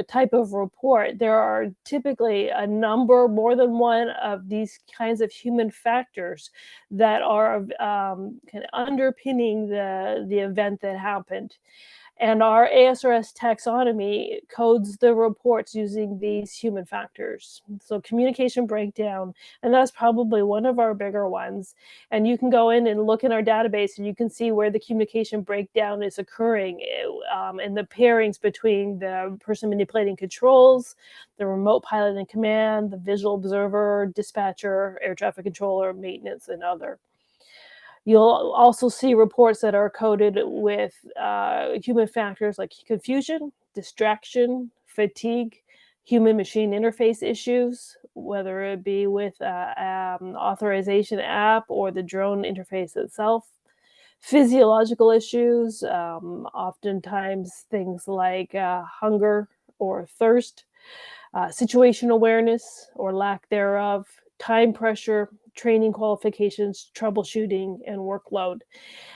type of report, there are typically a number, more than one of these kinds of human factors that are kind of underpinning the event that happened. And our ASRS taxonomy codes the reports using these human factors. So communication breakdown, and that's probably one of our bigger ones. And you can go in and look in our database and you can see where the communication breakdown is occurring, and the pairings between the person manipulating controls, the remote pilot and command, the visual observer, dispatcher, air traffic controller, maintenance, and other. You'll also see reports that are coded with human factors like confusion, distraction, fatigue, human-machine interface issues, whether it be with authorization app or the drone interface itself. Physiological issues, oftentimes things like hunger or thirst, situation awareness or lack thereof, time pressure, training qualifications, troubleshooting, and workload.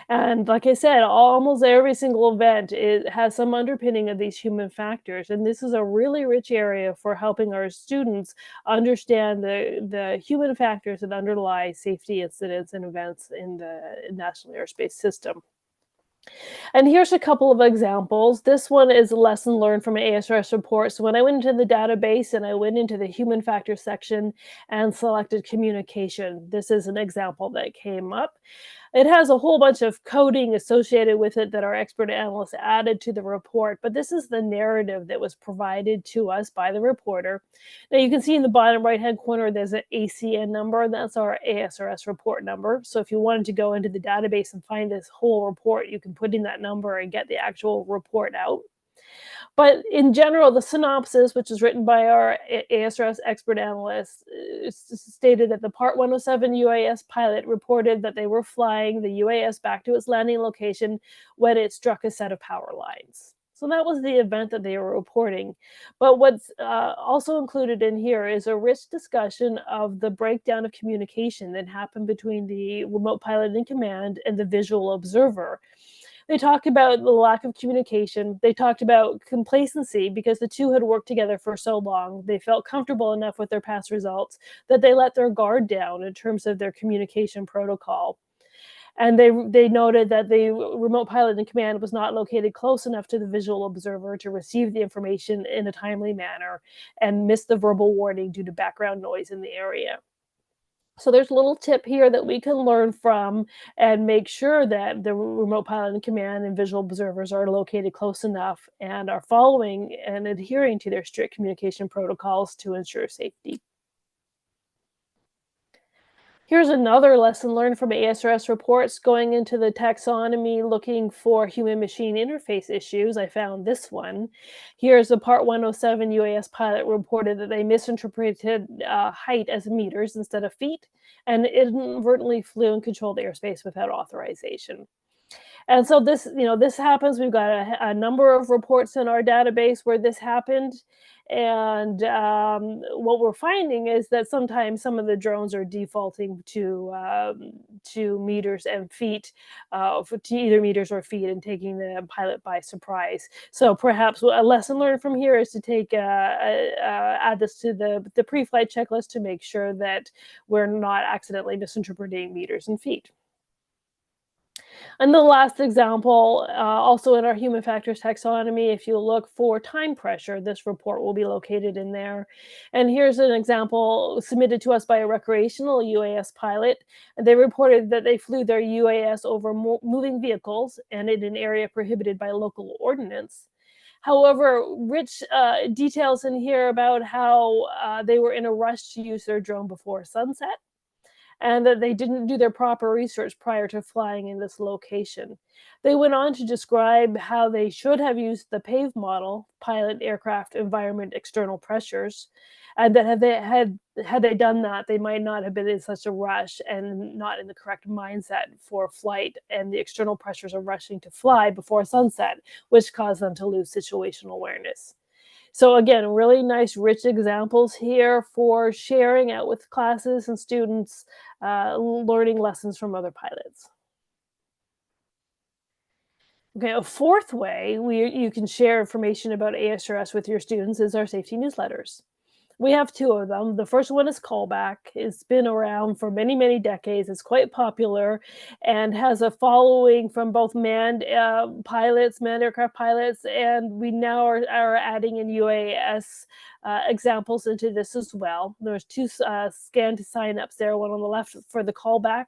And like I said, almost every single event has some underpinning of these human factors. And this is a really rich area for helping our students understand the human factors that underlie safety incidents and events in the National Airspace System. And here's a couple of examples. This one is a lesson learned from an ASRS report. So when I went into the database and I went into the human factors section and selected communication, this is an example that came up. It has a whole bunch of coding associated with it that our expert analysts added to the report, but this is the narrative that was provided to us by the reporter. Now you can see in the bottom right-hand corner, there's an ACN number. That's our ASRS report number. So if you wanted to go into the database and find this whole report, you can put in that number and get the actual report out. But in general, the synopsis, which is written by our ASRS expert analyst, stated that the Part 107 UAS pilot reported that they were flying the UAS back to its landing location when it struck a set of power lines. So that was the event that they were reporting. But what's also included in here is a rich discussion of the breakdown of communication that happened between the remote pilot in command and the visual observer. They talked about the lack of communication. They talked about complacency because the two had worked together for so long. They felt comfortable enough with their past results that they let their guard down in terms of their communication protocol. And they noted that the remote pilot in command was not located close enough to the visual observer to receive the information in a timely manner and missed the verbal warning due to background noise in the area. So there's a little tip here that we can learn from and make sure that the remote pilot in command and visual observers are located close enough and are following and adhering to their strict communication protocols to ensure safety. Here's another lesson learned from ASRS reports going into the taxonomy looking for human-machine interface issues. I found this one. Here's a Part 107 UAS pilot reported that they misinterpreted height as meters instead of feet and inadvertently flew and controlled airspace without authorization. And so this happens. We've got a number of reports in our database where this happened. And what we're finding is that sometimes some of the drones are defaulting to meters and feet, to either meters or feet, and taking the pilot by surprise. So perhaps a lesson learned from here is to take add this to the pre-flight checklist to make sure that we're not accidentally misinterpreting meters and feet. And the last example, also in our human factors taxonomy, if you look for time pressure, this report will be located in there. And here's an example submitted to us by a recreational UAS pilot. They reported that they flew their UAS over moving vehicles and in an area prohibited by local ordinance. However, rich details in here about how they were in a rush to use their drone before sunset, and that they didn't do their proper research prior to flying in this location. They went on to describe how they should have used the PAVE model, pilot aircraft environment external pressures, and that had they done that, they might not have been in such a rush and not in the correct mindset for flight, and the external pressures of rushing to fly before sunset, which caused them to lose situational awareness. So again, really nice, rich examples here for sharing out with classes and students, learning lessons from other pilots. Okay, a fourth way you can share information about ASRS with your students is our safety newsletters. We have two of them. The first one is Callback. It's been around for many, many decades. It's quite popular and has a following from both manned pilots, manned aircraft pilots, and we now are adding in UAS examples into this as well. There's two scanned signups there, one on the left for the Callback.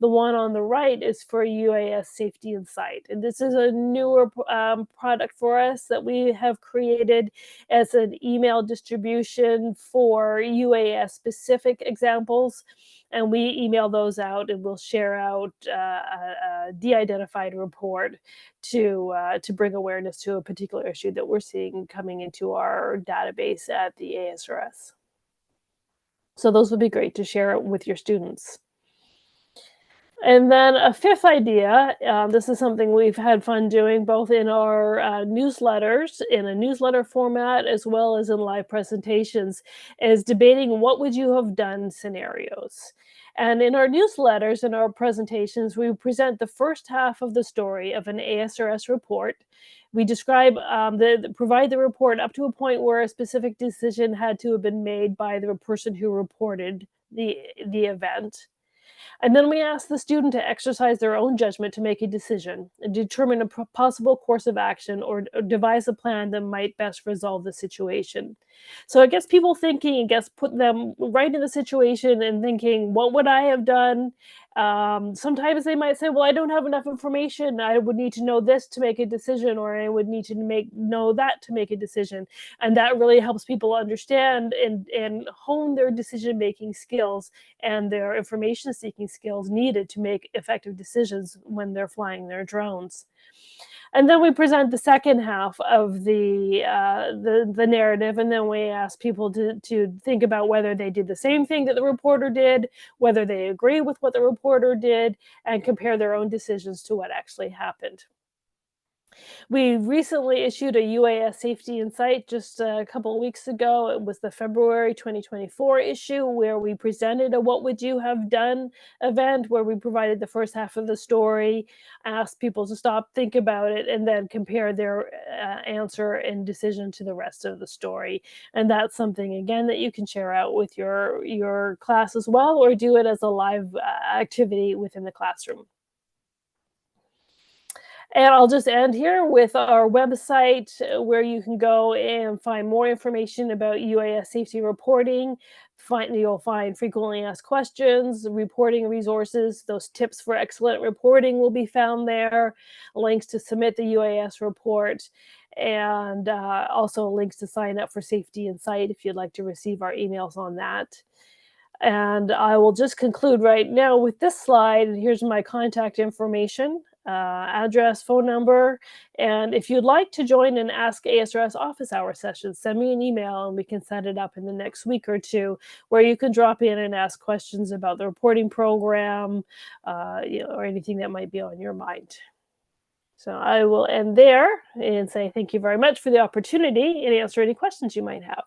The one on the right is for UAS Safety Insight. And this is a newer product for us that we have created as an email distribution for UAS specific examples. And we email those out and we'll share out a de-identified report to bring awareness to a particular issue that we're seeing coming into our database at the ASRS. So those would be great to share with your students. And then a fifth idea, this is something we've had fun doing both in our newsletters, in a newsletter format, as well as in live presentations, is debating what would you have done scenarios. And in our newsletters and our presentations, we present the first half of the story of an ASRS report. We describe provide the report up to a point where a specific decision had to have been made by the person who reported the event. And then we ask the student to exercise their own judgment to make a decision, and determine a possible course of action, or devise a plan that might best resolve the situation. So it gets people thinking, it gets put them right in the situation and thinking, what would I have done? Sometimes they might say, well, I don't have enough information. I would need to know this to make a decision, or I would need to know that to make a decision. And that really helps people understand and hone their decision making skills and their information seeking skills needed to make effective decisions when they're flying their drones. And then we present the second half of the narrative, and then we ask people to think about whether they did the same thing that the reporter did, whether they agree with what the reporter did, and compare their own decisions to what actually happened. We recently issued a UAS Safety Insight just a couple of weeks ago. It was the February 2024 issue where we presented a What Would You Have Done event, where we provided the first half of the story, asked people to stop, think about it, and then compare their answer and decision to the rest of the story. And that's something, again, that you can share out with your class as well, or do it as a live activity within the classroom. And I'll just end here with our website, where you can go and find more information about UAS safety reporting. You'll find frequently asked questions, reporting resources. Those tips for excellent reporting will be found there, links to submit the UAS report, and also links to sign up for Safety Insight if you'd like to receive our emails on that. And I will just conclude right now with this slide. Here's my contact information, address, phone number. And if you'd like to join an Ask ASRS office hour session, send me an email and we can set it up in the next week or two, where you can drop in and ask questions about the reporting program, or anything that might be on your mind. So I will end there and say thank you very much for the opportunity and answer any questions you might have.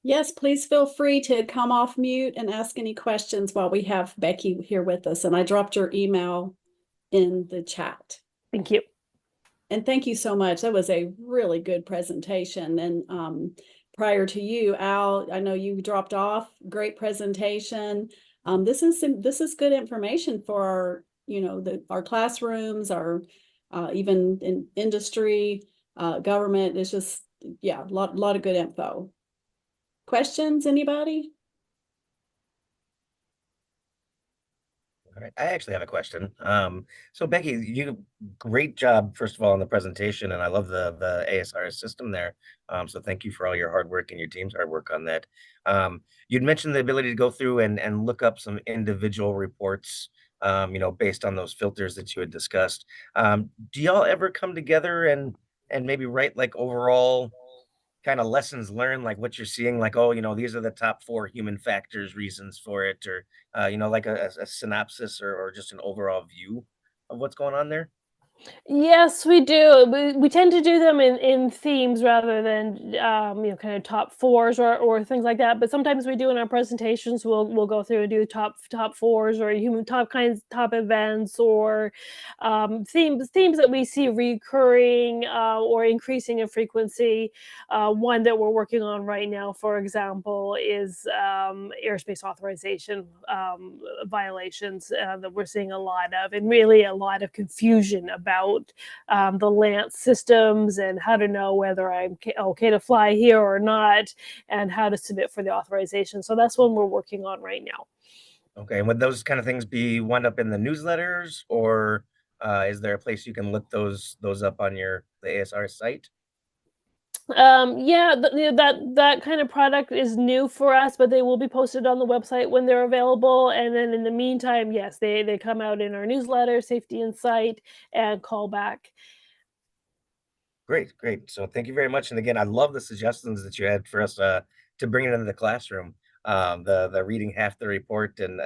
Yes, please feel free to come off mute and ask any questions while we have Becky here with us. And I dropped your email in the chat. Thank you. And thank you so much. That was a really good presentation. And prior to you, Al, I know you dropped off. Great presentation. This is good information for our classrooms, our even in industry, government. It's just, yeah, a lot of good info. Questions, anybody? All right, I actually have a question. So Becky, great job, first of all, on the presentation, and I love the ASRS system there. So thank you for all your hard work and your team's hard work on that. You'd mentioned the ability to go through and look up some individual reports, based on those filters that you had discussed. Do y'all ever come together and maybe write like overall kind of lessons learned, like what you're seeing, like, oh, these are the top 4 human factors, reasons for it, or, like a synopsis or just an overall view of what's going on there? Yes, we do. We tend to do them in themes rather than kind of top fours or things like that. But sometimes we do in our presentations. We'll go through and do top fours or human top events, or themes that we see recurring or increasing in frequency. One that we're working on right now, for example, is airspace authorization violations that we're seeing a lot of, and really a lot of confusion about the LANC systems and how to know whether I'm okay to fly here or not, and how to submit for the authorization. So that's one we're working on right now. Okay, and would those kind of things be wound up in the newsletters, or is there a place you can look those up on the ASR site? Yeah, that kind of product is new for us, but they will be posted on the website when they're available. And then in the meantime, yes, they come out in our newsletter, Safety Insight, and Callback. Great, great. So thank you very much. And again, I love the suggestions that you had for us to bring it into the classroom. The reading half the report, and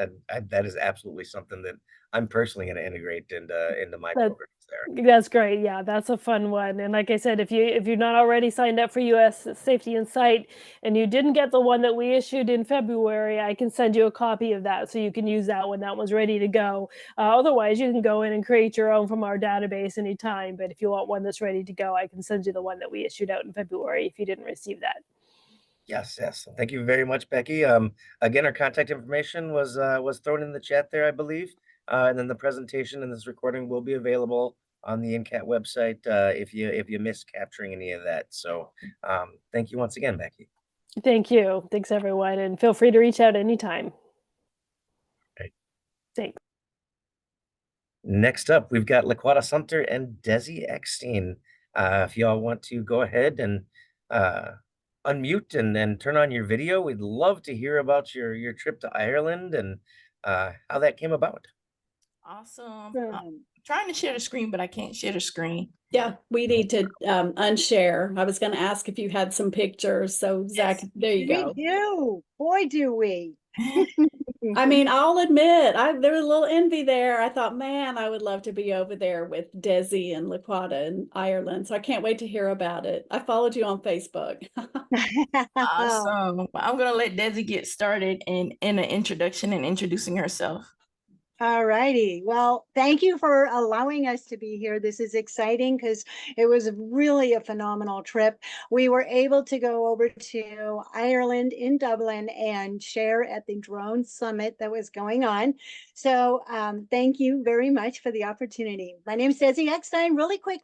that is absolutely something that I'm personally going to integrate into my That programs there. that's great. Yeah, that's a fun one. And like I said, if you're not already signed up for US Safety Insight and you didn't get the one that we issued in February, I can send you a copy of that so you can use that when that one's ready to go. Otherwise, you can go in and create your own from our database anytime. But if you want one that's ready to go, I can send you the one that we issued out in February if you didn't receive that. Yes, yes. Thank you very much, Becky. Again, our contact information was thrown in the chat there, I believe. And then the presentation and this recording will be available on the NCAT website if you missed capturing any of that. So thank you once again, Becky. Thank you. Thanks, everyone. And feel free to reach out anytime. Right. Thanks. Next up, we've got Laquata Sumter and Desi Eckstein. If y'all want to go ahead and unmute and turn on your video, we'd love to hear about your trip to Ireland and how that came about. Awesome. Trying to share the screen, but I can't share the screen. Yeah, we need to unshare. I was going to ask if you had some pictures. So Zach, there you go. We do. Boy, do we. I mean, I'll admit, there was a little envy there. I thought, man, I would love to be over there with Desi and Laquata in Ireland. So I can't wait to hear about it. I followed you on Facebook. Awesome. I'm going to let Desi get started in an introduction and introducing herself. All righty. Well, thank you for allowing us to be here. This is exciting because it was really a phenomenal trip. We were able to go over to Ireland in Dublin and share at the drone summit that was going on. So thank you very much for the opportunity. My name is Desi Eckstein. Really quick,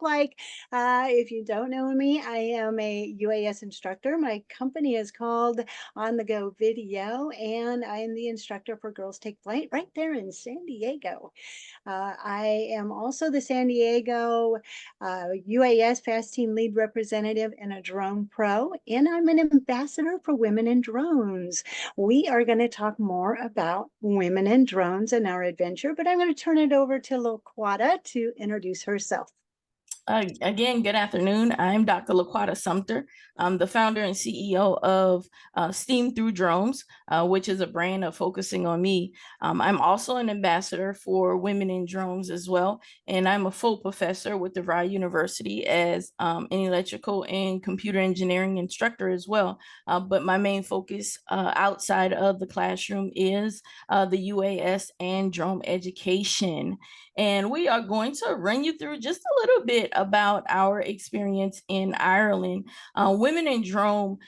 if you don't know me, I am a UAS instructor. My company is called On the Go Video, and I am the instructor for Girls Take Flight right there in San Diego. I am also the San Diego UAS Fast Team Lead Representative and a Drone Pro, and I'm an ambassador for Women in Drones. We are going to talk more about women in drones and our adventure, but I'm going to turn it over to Laquata to introduce herself. Again, good afternoon. I'm Dr. Laquata Sumter. I'm the founder and CEO of STEAM Through Drones, which is a brand of focusing on me. I'm also an ambassador for Women in Drones as well, and I'm a full professor with DeVry University as an electrical and computer engineering instructor as well. But my main focus outside of the classroom is the UAS and drone education. And we are going to run you through just a little bit about our experience in Ireland. Women in Drone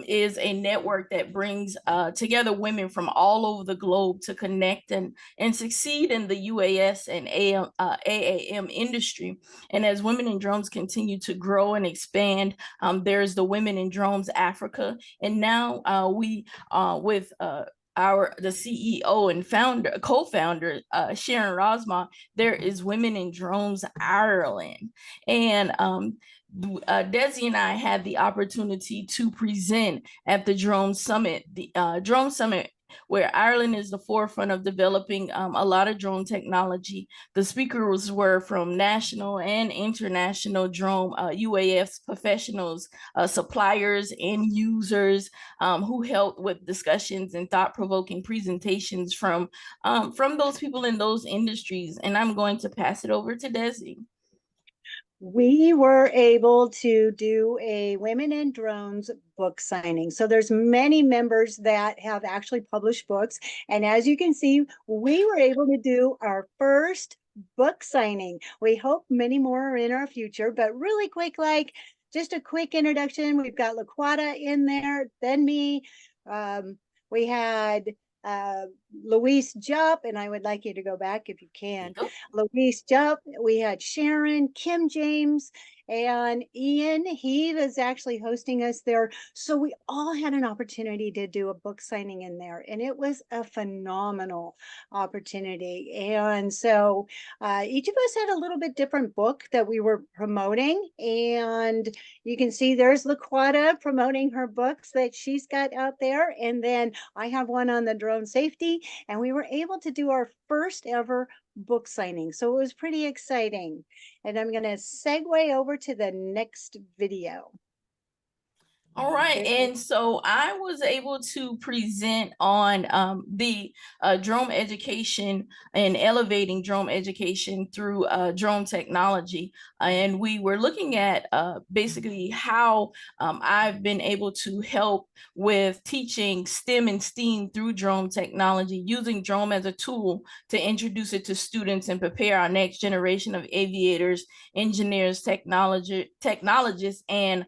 is a network that brings together women from all over the globe to connect and succeed in the UAS and AAM industry. And as Women in Drones continue to grow and expand, there's the Women in Drones Africa. And now we with the CEO and co-founder, Sharon Rosma, there is Women in Drones Ireland. And Desi and I had the opportunity to present at the Drone Summit, where Ireland is the forefront of developing a lot of drone technology. The speakers were from national and international drone UAS professionals, suppliers, and users who helped with discussions and thought-provoking presentations from those people in those industries. And I'm going to pass it over to Desi. We were able to do a Women in Drones book signing. So there's many members that have actually published books. And as you can see, we were able to do our first book signing. We hope many more are in our future, but really quick, just a quick introduction. We've got Laquata in there, then me. We had Louise Jupp, and I would like you to go back if you can. Louise Jupp, we had Sharon, Kim James, and Ian. He was actually hosting us there. So we all had an opportunity to do a book signing in there, and it was a phenomenal opportunity. And so each of us had a little bit different book that we were promoting, and you can see there's Laquata promoting her books that she's got out there, and then I have one on the drone safety, and we were able to do our first ever book signing. So it was pretty exciting. And I'm going to segue over to the next video. All right, and so I was able to present on the drone education and elevating drone education through drone technology. And we were looking at basically how I've been able to help with teaching STEM and STEAM through drone technology, using drone as a tool to introduce it to students and prepare our next generation of aviators, engineers, technologists, and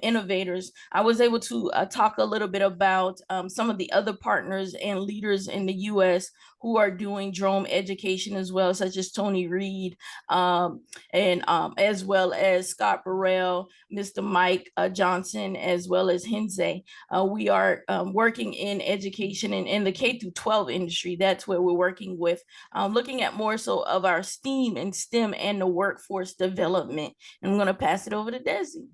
innovators. I was able to talk a little bit about some of the other partners and leaders in the U.S. who are doing drone education as well, such as Tony Reed, and as well as Scott Burrell, Mr. Mike Johnson, as well as Henze. We are working in education and in the K through 12 industry. That's where we're working with, looking at more so of our STEAM and STEM and the workforce development. And I'm going to pass it over to Desi.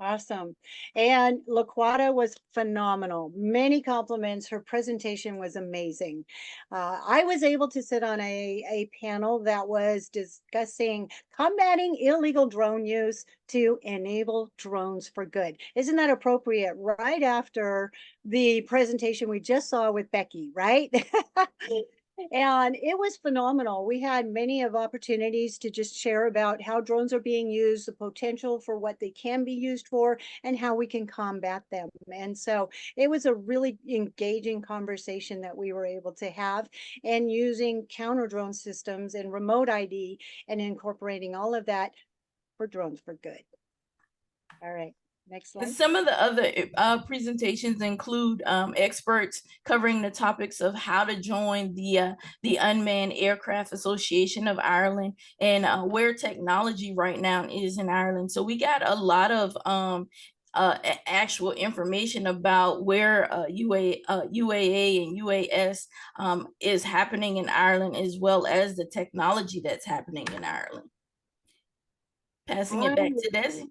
Awesome. And LaQuata was phenomenal. Many compliments. Her presentation was amazing. I was able to sit on a panel that was discussing combating illegal drone use to enable drones for good. Isn't that appropriate right after the presentation we just saw with Becky, right? And it was phenomenal. We had many of opportunities to just share about how drones are being used, the potential for what they can be used for, and how we can combat them. And so it was a really engaging conversation that we were able to have, and using counter drone systems and remote ID and incorporating all of that for drones for good. All right. Next slide. Some of the other presentations include experts covering the topics of how to join the Unmanned Aircraft Association of Ireland, and where technology right now is in Ireland. So we got a lot of actual information about where UAA and UAS is happening in Ireland, as well as the technology that's happening in Ireland. Passing it back to Desi.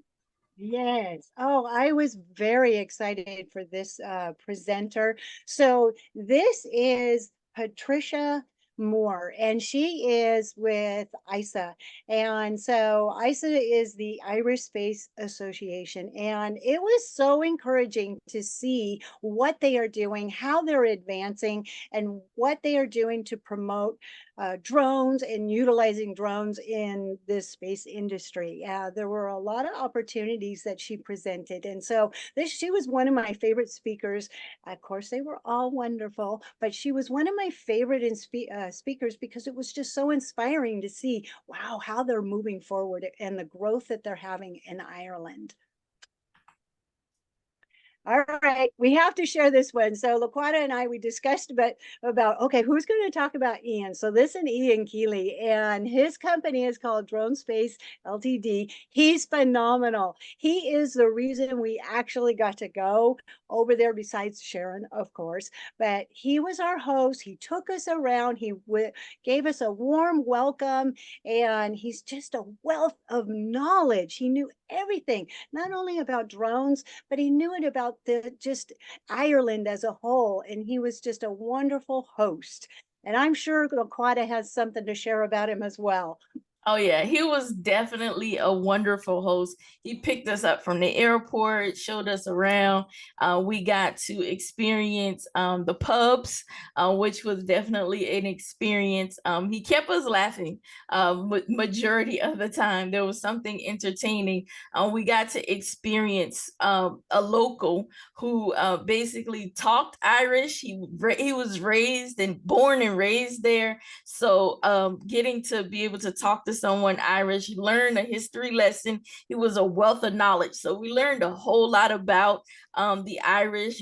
Yes. Oh, I was very excited for this presenter. So this is Patricia Moore, and she is with ISA. And so ISA is the Irish Space Association. And it was so encouraging to see what they are doing, how they're advancing, and what they are doing to promote drones and utilizing drones in this space industry. There were a lot of opportunities that she presented. And so she was one of my favorite speakers. Of course, they were all wonderful, but she was one of my favorite speakers because it was just so inspiring to see, wow, how they're moving forward and the growth that they're having in Ireland. All right, we have to share this one. So LaQuata and I, we discussed about okay, who's going to talk about Ian? So this is Ian Keeley, and his company is called Drone Space Ltd. He's phenomenal. He is the reason we actually got to go over there, besides Sharon, of course. But he was our host. He took us around. He gave us a warm welcome, and he's just a wealth of knowledge. He knew everything, not only about drones, but he knew it about just Ireland as a whole. And he was just a wonderful host. And I'm sure LaQuata has something to share about him as well. Oh yeah, he was definitely a wonderful host. He picked us up from the airport, showed us around. We got to experience the pubs, which was definitely an experience. He kept us laughing majority of the time. There was something entertaining. We got to experience a local who basically talked Irish. He was raised and born and raised there. So getting to be able to talk to someone Irish, learn a history lesson. It was a wealth of knowledge. So we learned a whole lot about the Irish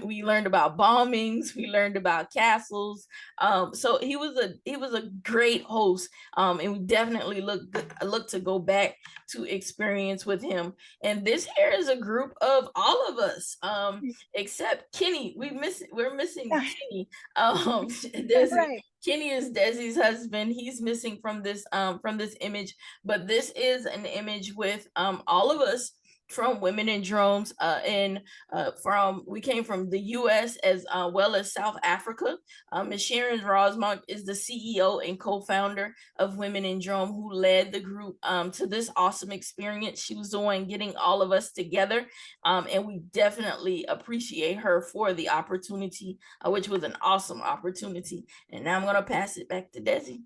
we learned about bombings. We learned about castles. So he was a great host. And we definitely look to go back to experience with him. And this here is a group of all of us, except Kenny. We're missing Kenny. Right. Kenny is Desi's husband. He's missing from this image, but this is an image with all of us from Women in Drones, we came from the US as well as South Africa. Ms. Sharon Rosmark is the CEO and co-founder of Women in Drone, who led the group to this awesome experience she was doing, getting all of us together. And we definitely appreciate her for the opportunity, which was an awesome opportunity. And now I'm gonna pass it back to Desi.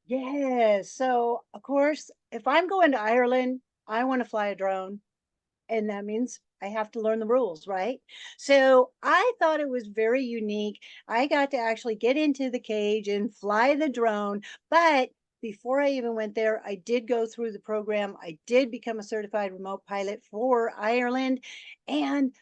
Yes. So of course, if I'm going to Ireland, I want to fly a drone. And that means I have to learn the rules, right? So I thought it was very unique. I got to actually get into the cage and fly the drone. But before I even went there, I did go through the program. I did become a certified remote pilot for Ireland. And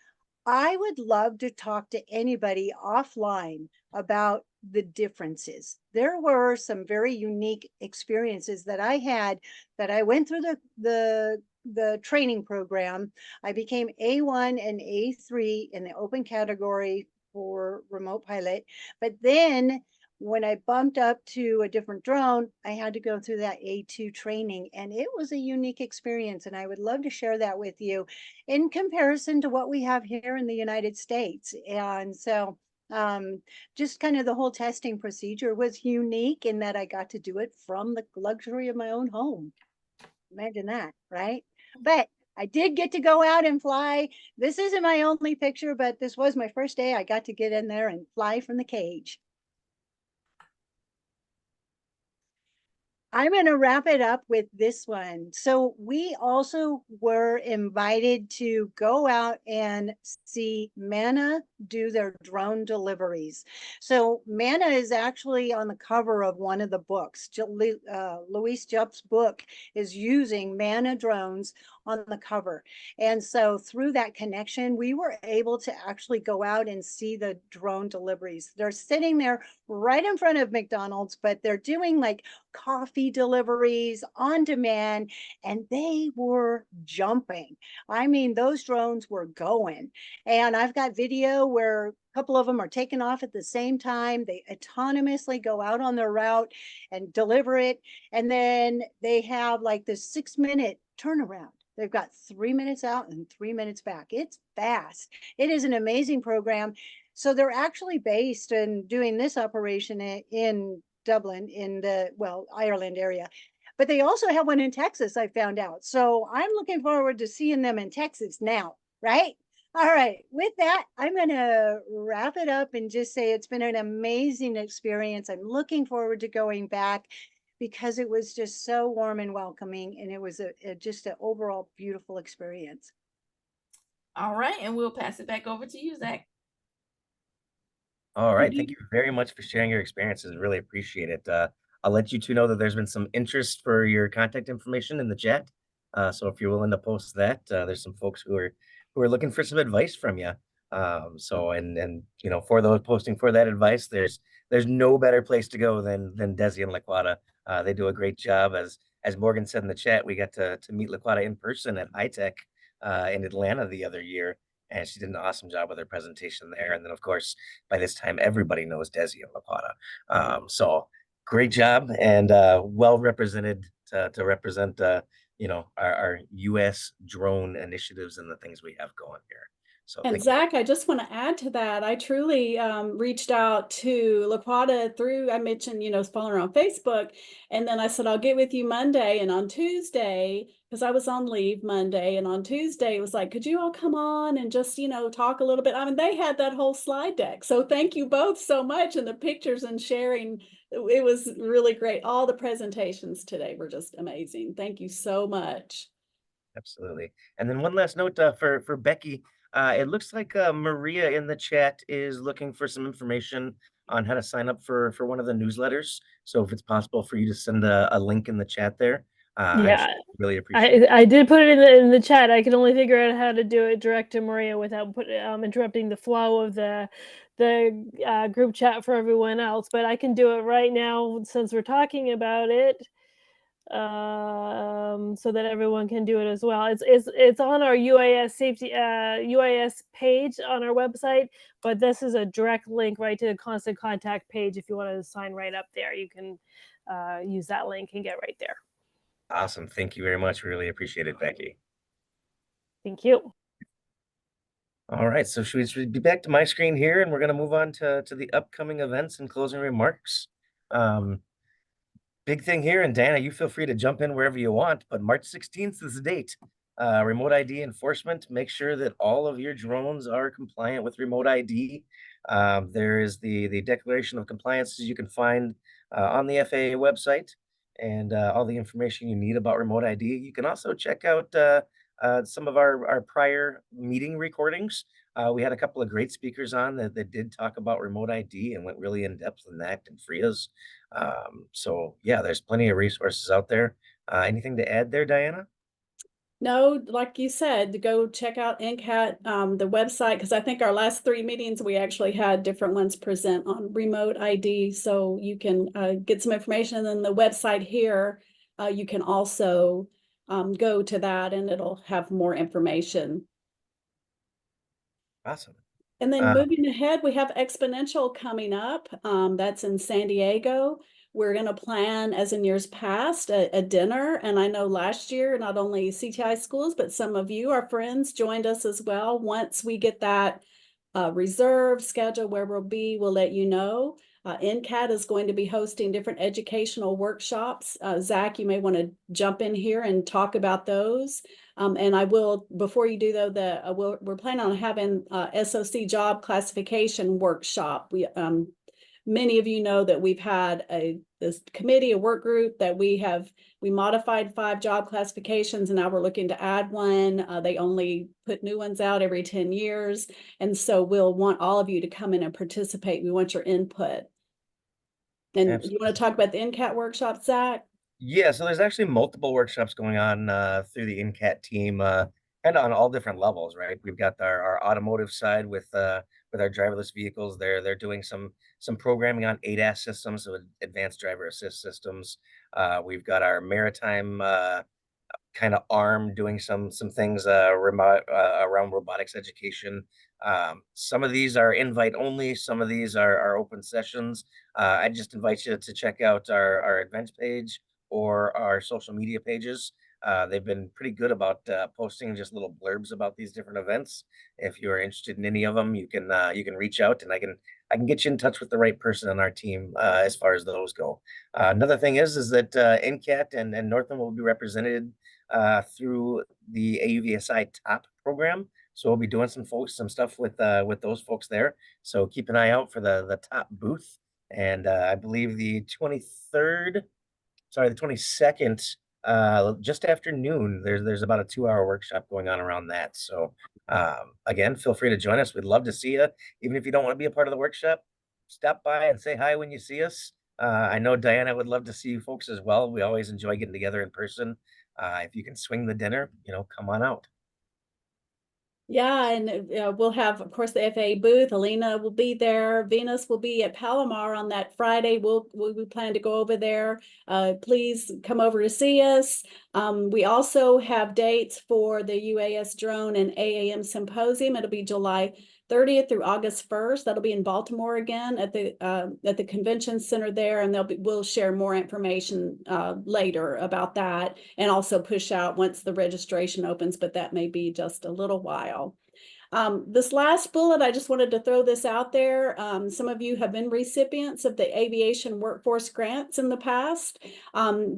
I would love to talk to anybody offline about the differences. There were some very unique experiences that I had, that I went through the training program. I became A1 and A3 in the open category for remote pilot. But then when I bumped up to a different drone, I had to go through that A2 training, and it was a unique experience. And I would love to share that with you in comparison to what we have here in the United States. And so just kind of the whole testing procedure was unique in that I got to do it from the luxury of my own home. Imagine that, right? But I did get to go out and fly. This isn't my only picture, but this was my first day. I got to get in there and fly from the cage. I'm going to wrap it up with this one. So we also were invited to go out and see Manna do their drone deliveries. So Manna is actually on the cover of one of the books. Louise Jupp's book is using Manna drones on the cover. And so through that connection, we were able to actually go out and see the drone deliveries. They're sitting there right in front of McDonald's, but they're doing like coffee deliveries on demand, and they were jumping. I mean, those drones were going. And I've got video where a couple of them are taking off at the same time. They autonomously go out on their route and deliver it. And then they have like this 6-minute turnaround. They've got 3 minutes out and 3 minutes back. It's fast. It is an amazing program. So they're actually based and doing this operation in Dublin, in the, well, Ireland area. But they also have one in Texas, I found out. So I'm looking forward to seeing them in Texas now, right? All right, with that, I'm going to wrap it up and just say it's been an amazing experience. I'm looking forward to going back because it was just so warm and welcoming, and it was just an overall beautiful experience. All right, and we'll pass it back over to you, Zach. All right. Thank you very much for sharing your experiences. Really appreciate it. I'll let you two know that there's been some interest for your contact information in the chat. So if you're willing to post that, there's some folks who are looking for some advice from you. So and you know, for those posting for that advice, there's no better place to go than Desi and Laquata. They do a great job. As Morgan said in the chat, we got to meet Laquata in person at High Tech in Atlanta the other year, and she did an awesome job with her presentation there. And then, of course, by this time, everybody knows Desi and Laquata. So great job, and well represented to represent you know, our US drone initiatives and the things we have going here. So And Zach, I just want to add to that. I truly reached out to Laquata through, I mentioned, you know, following her on Facebook. And then I said, I'll get with you Monday. And on Tuesday, because I was on leave Monday, and on Tuesday, it was like, could you all come on and just, you know, talk a little bit? I mean, they had that whole slide deck. So thank you both so much. And the pictures and sharing, it was really great. All the presentations today were just amazing. Thank you so much. Absolutely. And then one last note for Becky. It looks like Maria in the chat is looking for some information on how to sign up for one of the newsletters. So if it's possible for you to send a link in the chat there, Yeah, I'd really appreciate it. I did put it in the chat. I can only figure out how to do it direct to Maria without interrupting the flow of the group chat for everyone else. But I can do it right now since we're talking about it, so that everyone can do it as well. It's on our UAS safety UAS page on our website, but this is a direct link right to the constant contact page. If you want to sign right up there, you can use that link and get right there. Awesome. Thank you very much. Really appreciate it, Becky. Thank you. All right, so should we be back to my screen here, and we're going to move on to the upcoming events and closing remarks. Big thing here, and Dana, you feel free to jump in wherever you want, but March 16th is the date. Remote ID enforcement, make sure that all of your drones are compliant with remote ID. There is the declaration of compliances you can find on the FAA website, and all the information you need about remote ID. You can also check out some of our prior meeting recordings. We had a couple of great speakers on that did talk about remote ID and went really in depth in that and FRIAs. So yeah, there's plenty of resources out there. Anything to add there, Diana? No, like you said, to go check out NCAT, the website, because I think our last 3 meetings, we actually had different ones present on remote ID. So you can get some information. And then the website here, you can also go to that and it'll have more information. Awesome. And then moving ahead, we have Exponential coming up. That's in San Diego. We're going to plan, as in years past, a dinner. And I know last year, not only CTI schools, but some of you, our friends, joined us as well. Once we get that reserve schedule where we'll be, we'll let you know. NCAT is going to be hosting different educational workshops. Zach, you may want to jump in here and talk about those. And I will, before you do though, we're planning on having SOC job classification workshop. Many of you know that we've had this committee, a work group that we modified 5 job classifications, and now we're looking to add one. They only put new ones out every 10 years. And so we'll want all of you to come in and participate. We want your input. And Absolutely. you want to talk about the NCAT workshop, Zach? Yeah, so there's actually multiple workshops going on through the NCAT team, and on all different levels, right? We've got our automotive side with our driverless vehicles. They're doing some programming on ADAS systems, so advanced driver assist systems. We've got our maritime kind of arm doing some things around robotics education. Some of these are invite only, some of these are open sessions. I just invite you to check out our events page or our social media pages. They've been pretty good about posting just little blurbs about these different events. If you're interested in any of them, you can reach out, and I can get you in touch with the right person on our team as far as those go. Another thing is that NCAT and Northland will be represented through the AUVSI TOP program. So we'll be doing some stuff with those folks there. So keep an eye out for the top booth. And I believe the 22nd, just after noon, there's about a 2-hour workshop going on around that. So again, feel free to join us. We'd love to see you. Even if you don't want to be a part of the workshop, stop by and say hi when you see us. I know Diana would love to see you folks as well. We always enjoy getting together in person. If you can swing the dinner, come on out. Yeah, and we'll have, of course, the FAA booth. Alina will be there. Venus will be at Palomar on that Friday. We plan to go over there. Please come over to see us. We also have dates for the UAS drone and AAM symposium. It'll be July 30th through August 1st. That'll be in Baltimore again at the convention center there, and we'll share more information later about that, and also push out once the registration opens, but that may be just a little while. This last bullet, I just wanted to throw this out there. Some of you have been recipients of the aviation workforce grants in the past.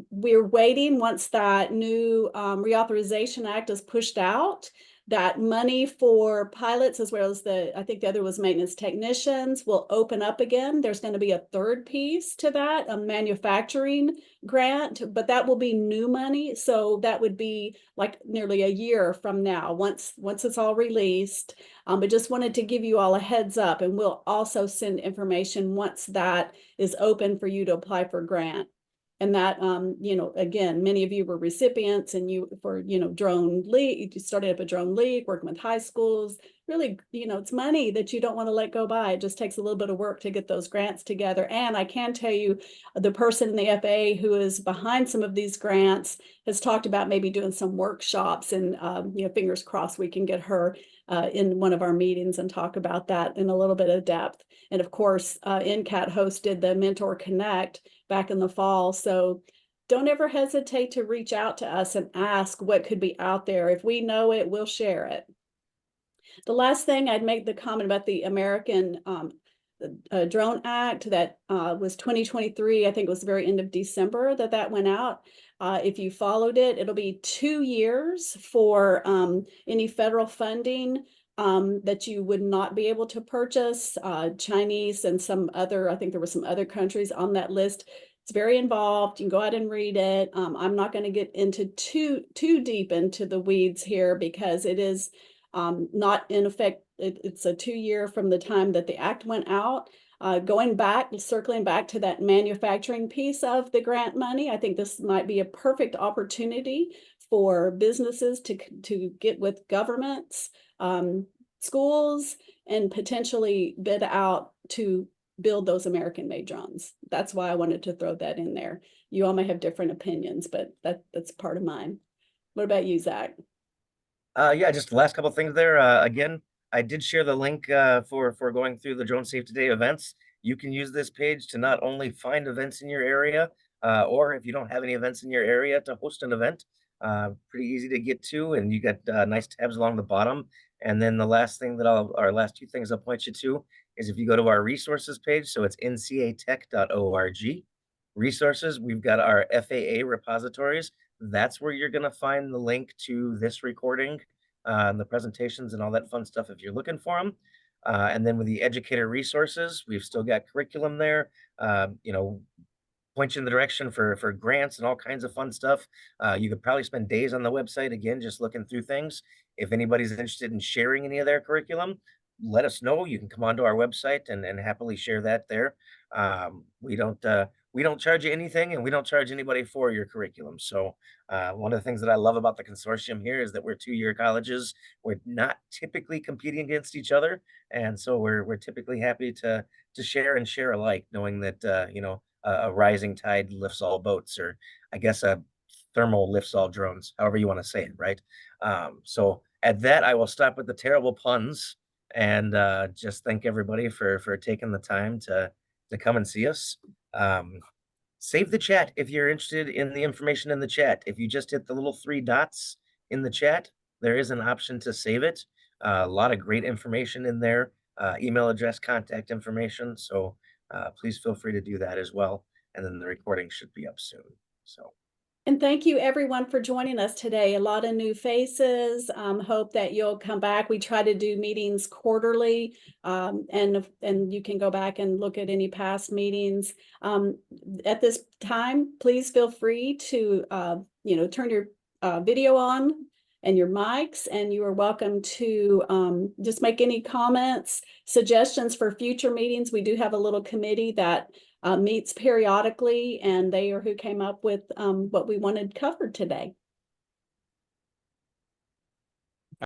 We're waiting once that new reauthorization act is pushed out. That money for pilots, as well as I think the other was maintenance technicians, will open up again. There's going to be a third piece to that, a manufacturing grant, but that will be new money. So that would be like nearly a year from now, once it's all released. But just wanted to give you all a heads up, and we'll also send information once that is open for you to apply for grant. And that, again, many of you were recipients, and drone league, you started up a drone league, working with high schools. Really, it's money that you don't want to let go by. It just takes a little bit of work to get those grants together. And I can tell you, the person in the FAA who is behind some of these grants has talked about maybe doing some workshops, and fingers crossed we can get her in one of our meetings and talk about that in a little bit of depth. And of course, NCAT hosted the Mentor Connect back in the fall. So don't ever hesitate to reach out to us and ask what could be out there. If we know it, we'll share it. The last thing, I'd make the comment about the American Drone Act that was 2023. I think it was the very end of December that went out. If you followed it, it'll be 2 years for any federal funding that you would not be able to purchase. Chinese and some other, I think there were some other countries on that list. It's very involved. You can go out and read it. I'm not going to get into too deep into the weeds here because it is not in effect. It's a 2-year from the time that the act went out. Going back, circling back to that manufacturing piece of the grant money, I think this might be a perfect opportunity for businesses to get with governments, schools, and potentially bid out to build those American-made drones. That's why I wanted to throw that in there. You all may have different opinions, but that's part of mine. What about you, Zach? Yeah, just the last couple of things there. Again, I did share the link for going through the Drone Safety Day events. You can use this page to not only find events in your area, or if you don't have any events in your area, to host an event. Pretty easy to get to, and you got nice tabs along the bottom. And then the last thing that our last 2 things I'll point you to is if you go to our resources page, so it's ncatech.org. Resources, we've got our FAA repositories. That's where you're going to find the link to this recording, and the presentations and all that fun stuff if you're looking for them. And then with the educator resources, we've still got curriculum there. You know, point you in the direction for grants and all kinds of fun stuff. You could probably spend days on the website again, just looking through things. If anybody's interested in sharing any of their curriculum, let us know. You can come onto our website and happily share that there. We don't charge you anything, and we don't charge anybody for your curriculum. So one of the things that I love about the consortium here is that we're 2-year colleges. We're not typically competing against each other, and so we're typically happy to share and share alike, knowing that you know, a rising tide lifts all boats, or I guess a thermal lifts all drones, however you want to say it, right? So at that, I will stop with the terrible puns and just thank everybody for taking the time to come and see us. Save the chat if you're interested in the information in the chat. If you just hit the little 3 dots in the chat, there is an option to save it. A lot of great information in there, email address, contact information. So please feel free to do that as well. And then the recording should be up soon. So. And thank you everyone for joining us today. A lot of new faces. Hope that you'll come back. We try to do meetings quarterly, and you can go back and look at any past meetings. At this time, please feel free to turn your video on and your mics, and you are welcome to just make any comments, suggestions for future meetings. We do have a little committee that meets periodically, and they are who came up with what we wanted covered today.